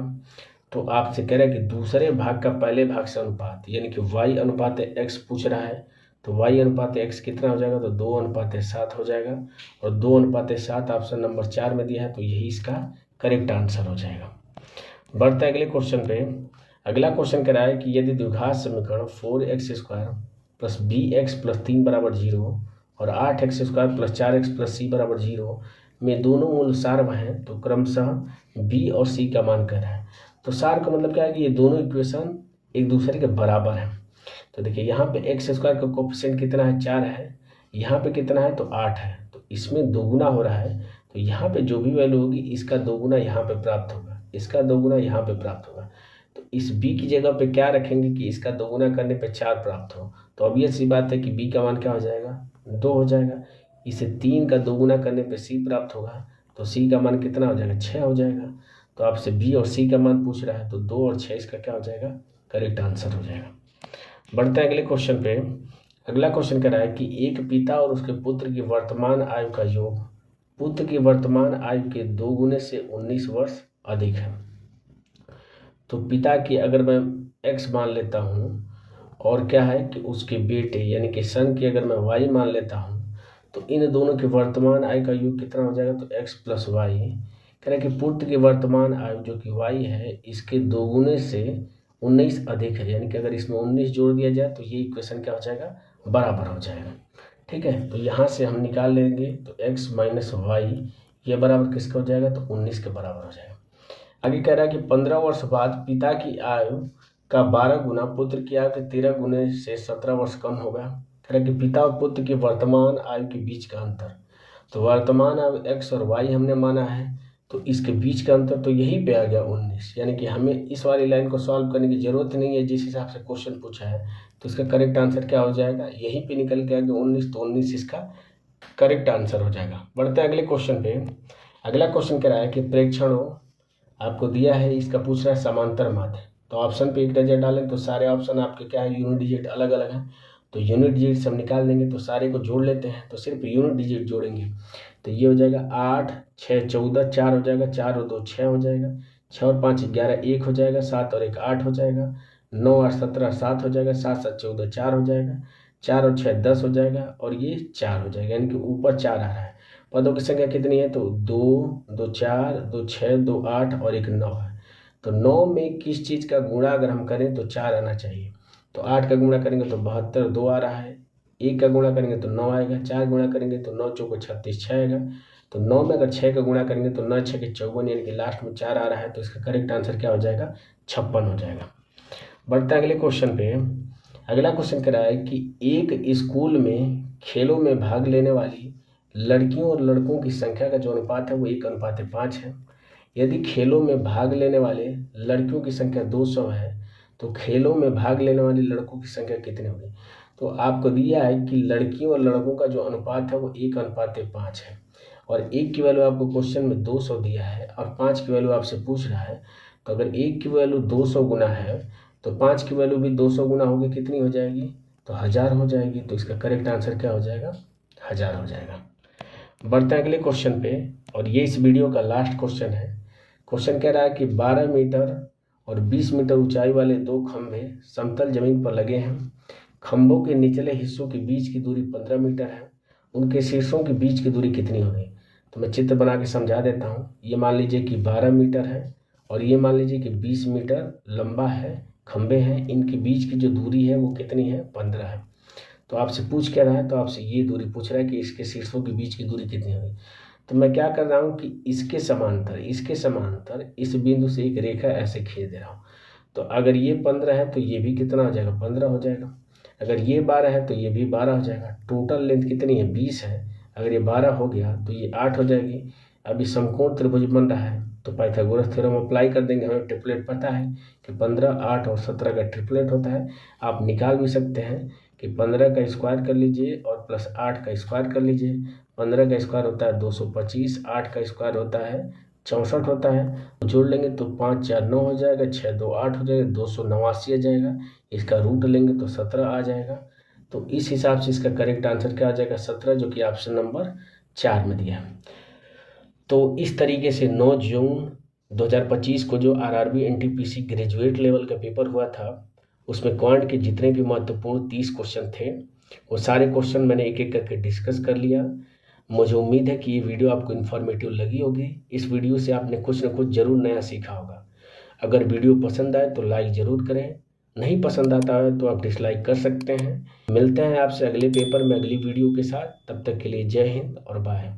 तो आपसे कह रहा है कि दूसरे भाग का पहले भाग से अनुपात, यानी कि y अनुपात x पूछ रहा है। तो y अनुपात x कितना हो जाएगा, तो 2:7 हो जाएगा। और 2:7 ऑप्शन नंबर 4 में दिया है, तो यही इसका करेक्ट आंसर हो जाएगा। बढ़ते हैं अगले क्वेश्चन पे। अगला क्वेश्चन कह रहा है कि यदि द्विघात समीकरण 4x² प्लस bx प्लस 3 बराबर 0 और 8x² plus 4x plus c बराबर 0 में दोनों मूल सार्व हैं, तो क्रमशः b और c का मान कर रहा है। तो सार का मतलब क्या है कि ये दोनों इक्वेशन एक दूसरे के बराबर हैं। तो देखिए यहाँ पे x² का कोफिशिएंट कितना है, 4 है, यहाँ पे कितना है, तो 8 है। तो इसमें दोगुना हो रहा है, तो यहाँ पे जो भी वैल्यू होगी इसका दोगुना यहाँ पे प्राप्त होगा, इसका दोगुना यहाँ पे प्राप्त होगा। तो इस b की जगह पे क्या रखेंगे कि इसका दोगुना करने पे 4 प्राप्त हो। तो अब ये सी बात है कि b का मान क्या हो जाएगा, 2 हो जाएगा। इसे 3 का दोगुना करने पे c प्राप्त होगा, तो c का मान कितना हो जाएगा, 6 हो जाएगा। तो आपसे b और c का मान पूछ रहा है, तो 2 और 6 इसका क्या हो जाएगा, करेक्ट आंसर हो जाएगा। बढ़ते हैं अगले क्वेश्चन पे। अगला क्वेश्चन कह रहा है कि एक पिता और उसके पुत्र की वर्तमान आयु का योग पुत्र की वर्तमान आयु के 2 गुने से 19 वर्ष अधिक है। तो पिता की अगर मैं x मान लेता हूँ और क्या है कि उसके बेटे यानी कि सन की अगर मैं y मान लेता हूँ, तो इन दोनों के वर्तमान आयु का योग कितना हो जाएगा, तो x प्लस वाई। कह रहा है कि पुत्र की वर्तमान आयु जो कि y है, इसके 2 गुने से 19 अधिक है, यानी कि अगर इसमें 19 जोड़ दिया जाए तो ये इक्वेशन क्या हो जाएगा, बराबर हो जाएगा। ठीक है, तो यहाँ से हम निकाल लेंगे, तो x माइनस वाई ये बराबर किसका हो जाएगा, तो 19 के बराबर हो जाएगा। आगे कह रहा है कि 15 वर्ष बाद पिता की आयु का 12 गुना पुत्र की आयु के 13 गुने से 17 वर्ष कम होगा। कह रहा है कि पिता और पुत्र की वर्तमान आयु के बीच का अंतर, तो वर्तमान आयु x और y हमने माना है, तो इसके बीच का अंतर तो यही पे आ गया 19, यानी कि हमें इस वाली लाइन को सॉल्व करने की जरूरत नहीं है। जिस हिसाब से क्वेश्चन पूछा है तो इसका करेक्ट आंसर क्या हो जाएगा, यहीं पे निकल के आ गया 19, तो 19 इसका करेक्ट आंसर हो जाएगा। बढ़ते हैं अगले क्वेश्चन पे। अगला क्वेश्चन कह रहा है कि प्रेक्षणों आपको दिया है, इसका पूछ रहा है समांतर माध्य। तो ऑप्शन पे एक नजर डालें तो सारे ऑप्शन आपके क्या है, यूनिट डिजिट अलग अलग हैं। तो यूनिट डिजिट हम निकाल देंगे, तो सारे को जोड़ लेते हैं, तो सिर्फ यूनिट डिजिट जोड़ेंगे। तो ये हो जाएगा 8 6 14, 4 हो जाएगा, 4 और 2 6 हो जाएगा, 6 और 5 11 1 हो जाएगा, 7 और 1 8 हो जाएगा, 9 और 17 7 हो जाएगा, 7 7 14 4 हो जाएगा, 4 और 6 10 हो जाएगा, और ये 4 हो जाएगा, यानी कि ऊपर 4 आ रहा है। पदों की संख्या कितनी है, तो 2 2 4 2 6 2 8 और 1 9 है। तो 9 में किस चीज़ का गुणा अगर हम करें तो 4 आना चाहिए। तो 8 का गुणा करेंगे तो 72, 2 आ रहा है। 1 का गुणा करेंगे तो 9 आएगा, 4 गुणा करेंगे तो 9 चौको 36 6 आएगा। तो 9 में अगर 6 का गुणा करेंगे तो 9 6 के 54, यानी कि लास्ट में 4 आ रहा है, तो इसका करेक्ट आंसर क्या हो जाएगा, 56 हो जाएगा। बढ़ते हैं अगले क्वेश्चन पे। अगला क्वेश्चन कह रहा है कि एक स्कूल में खेलों में भाग लेने वाली लड़कियों और लड़कों की संख्या का जो अनुपात है वो 1:5 है। यदि खेलों में भाग लेने वाले लड़कियों की संख्या 200 है, तो खेलों में भाग लेने वाले लड़कों की संख्या कितनी होगी। तो आपको दिया है कि लड़कियों और लड़कों का जो अनुपात है वो 1:5 है, और 1 की वैल्यू आपको क्वेश्चन में 200 दिया है और 5 की वैल्यू आपसे पूछ रहा है। तो अगर 1 की वैल्यू 200 गुना है तो 5 की वैल्यू भी 200 गुना होगी, कितनी हो जाएगी, तो 1000 हो जाएगी। तो इसका करेक्ट आंसर क्या हो जाएगा, 1000 हो जाएगा। बढ़ते हैं अगले क्वेश्चन पे, और ये इस वीडियो का लास्ट क्वेश्चन है। क्वेश्चन कह रहा है कि 12 मीटर और 20 मीटर ऊंचाई वाले 2 खंभे समतल जमीन पर लगे हैं। खंभों के निचले हिस्सों के बीच की दूरी 15 मीटर है उनके शीर्षों के बीच की दूरी कितनी होगी। तो मैं चित्र बना के समझा देता हूँ। ये मान लीजिए कि 12 मीटर है और ये मान लीजिए कि 20 मीटर लंबा है, खंबे हैं, इनके बीच की जो दूरी है वो कितनी है, 15 है। तो आपसे पूछ क्या रहा है, तो आपसे ये दूरी पूछ रहा है कि इसके शीर्षों के बीच की दूरी कितनी होगी। तो मैं क्या कर रहा हूँ कि इसके समांतर इस बिंदु से एक रेखा ऐसे खींच दे रहा हूँ। तो अगर ये 15 है तो ये भी कितना हो जाएगा, 15 हो जाएगा। अगर ये 12 है तो ये भी 12 हो जाएगा। टोटल लेंथ कितनी है, 20 है। अगर ये 12 हो गया तो ये 8 हो जाएगी। अभी समकोण त्रिभुज बन रहा है तो पाइथागोरस थ्योरम अप्लाई कर देंगे। हमें ट्रिपलेट पता है कि 15, 8 और 17 का ट्रिपलेट होता है। आप निकाल भी सकते हैं कि 15 का स्क्वायर कर लीजिए और प्लस 8 का स्क्वायर कर लीजिए। 15 का स्क्वायर होता है 225, 8 का स्क्वायर होता है 64 होता है। जोड़ लेंगे तो 5 4 9 हो जाएगा, 6 2 8 हो जाएगा, 289 आ जाएगा। इसका रूट लेंगे तो 17 आ जाएगा। तो इस हिसाब से इसका करेक्ट आंसर क्या आ जाएगा, 17, जो कि ऑप्शन नंबर 4 में दिया है। तो इस तरीके से 9 जून 2025 को जो आरआरबी एनटीपीसी ग्रेजुएट लेवल का पेपर हुआ था, उसमें क्वांट के जितने भी महत्वपूर्ण 30 क्वेश्चन थे, वो सारे क्वेश्चन मैंने एक एक करके डिस्कस कर लिया। मुझे उम्मीद है कि ये वीडियो आपको इन्फॉर्मेटिव लगी होगी। इस वीडियो से आपने कुछ न कुछ ज़रूर नया सीखा होगा। अगर वीडियो पसंद आए तो लाइक ज़रूर करें, नहीं पसंद आता है तो आप डिसलाइक कर सकते हैं। मिलते हैं आपसे अगले पेपर में अगली वीडियो के साथ। तब तक के लिए जय हिंद और बाय।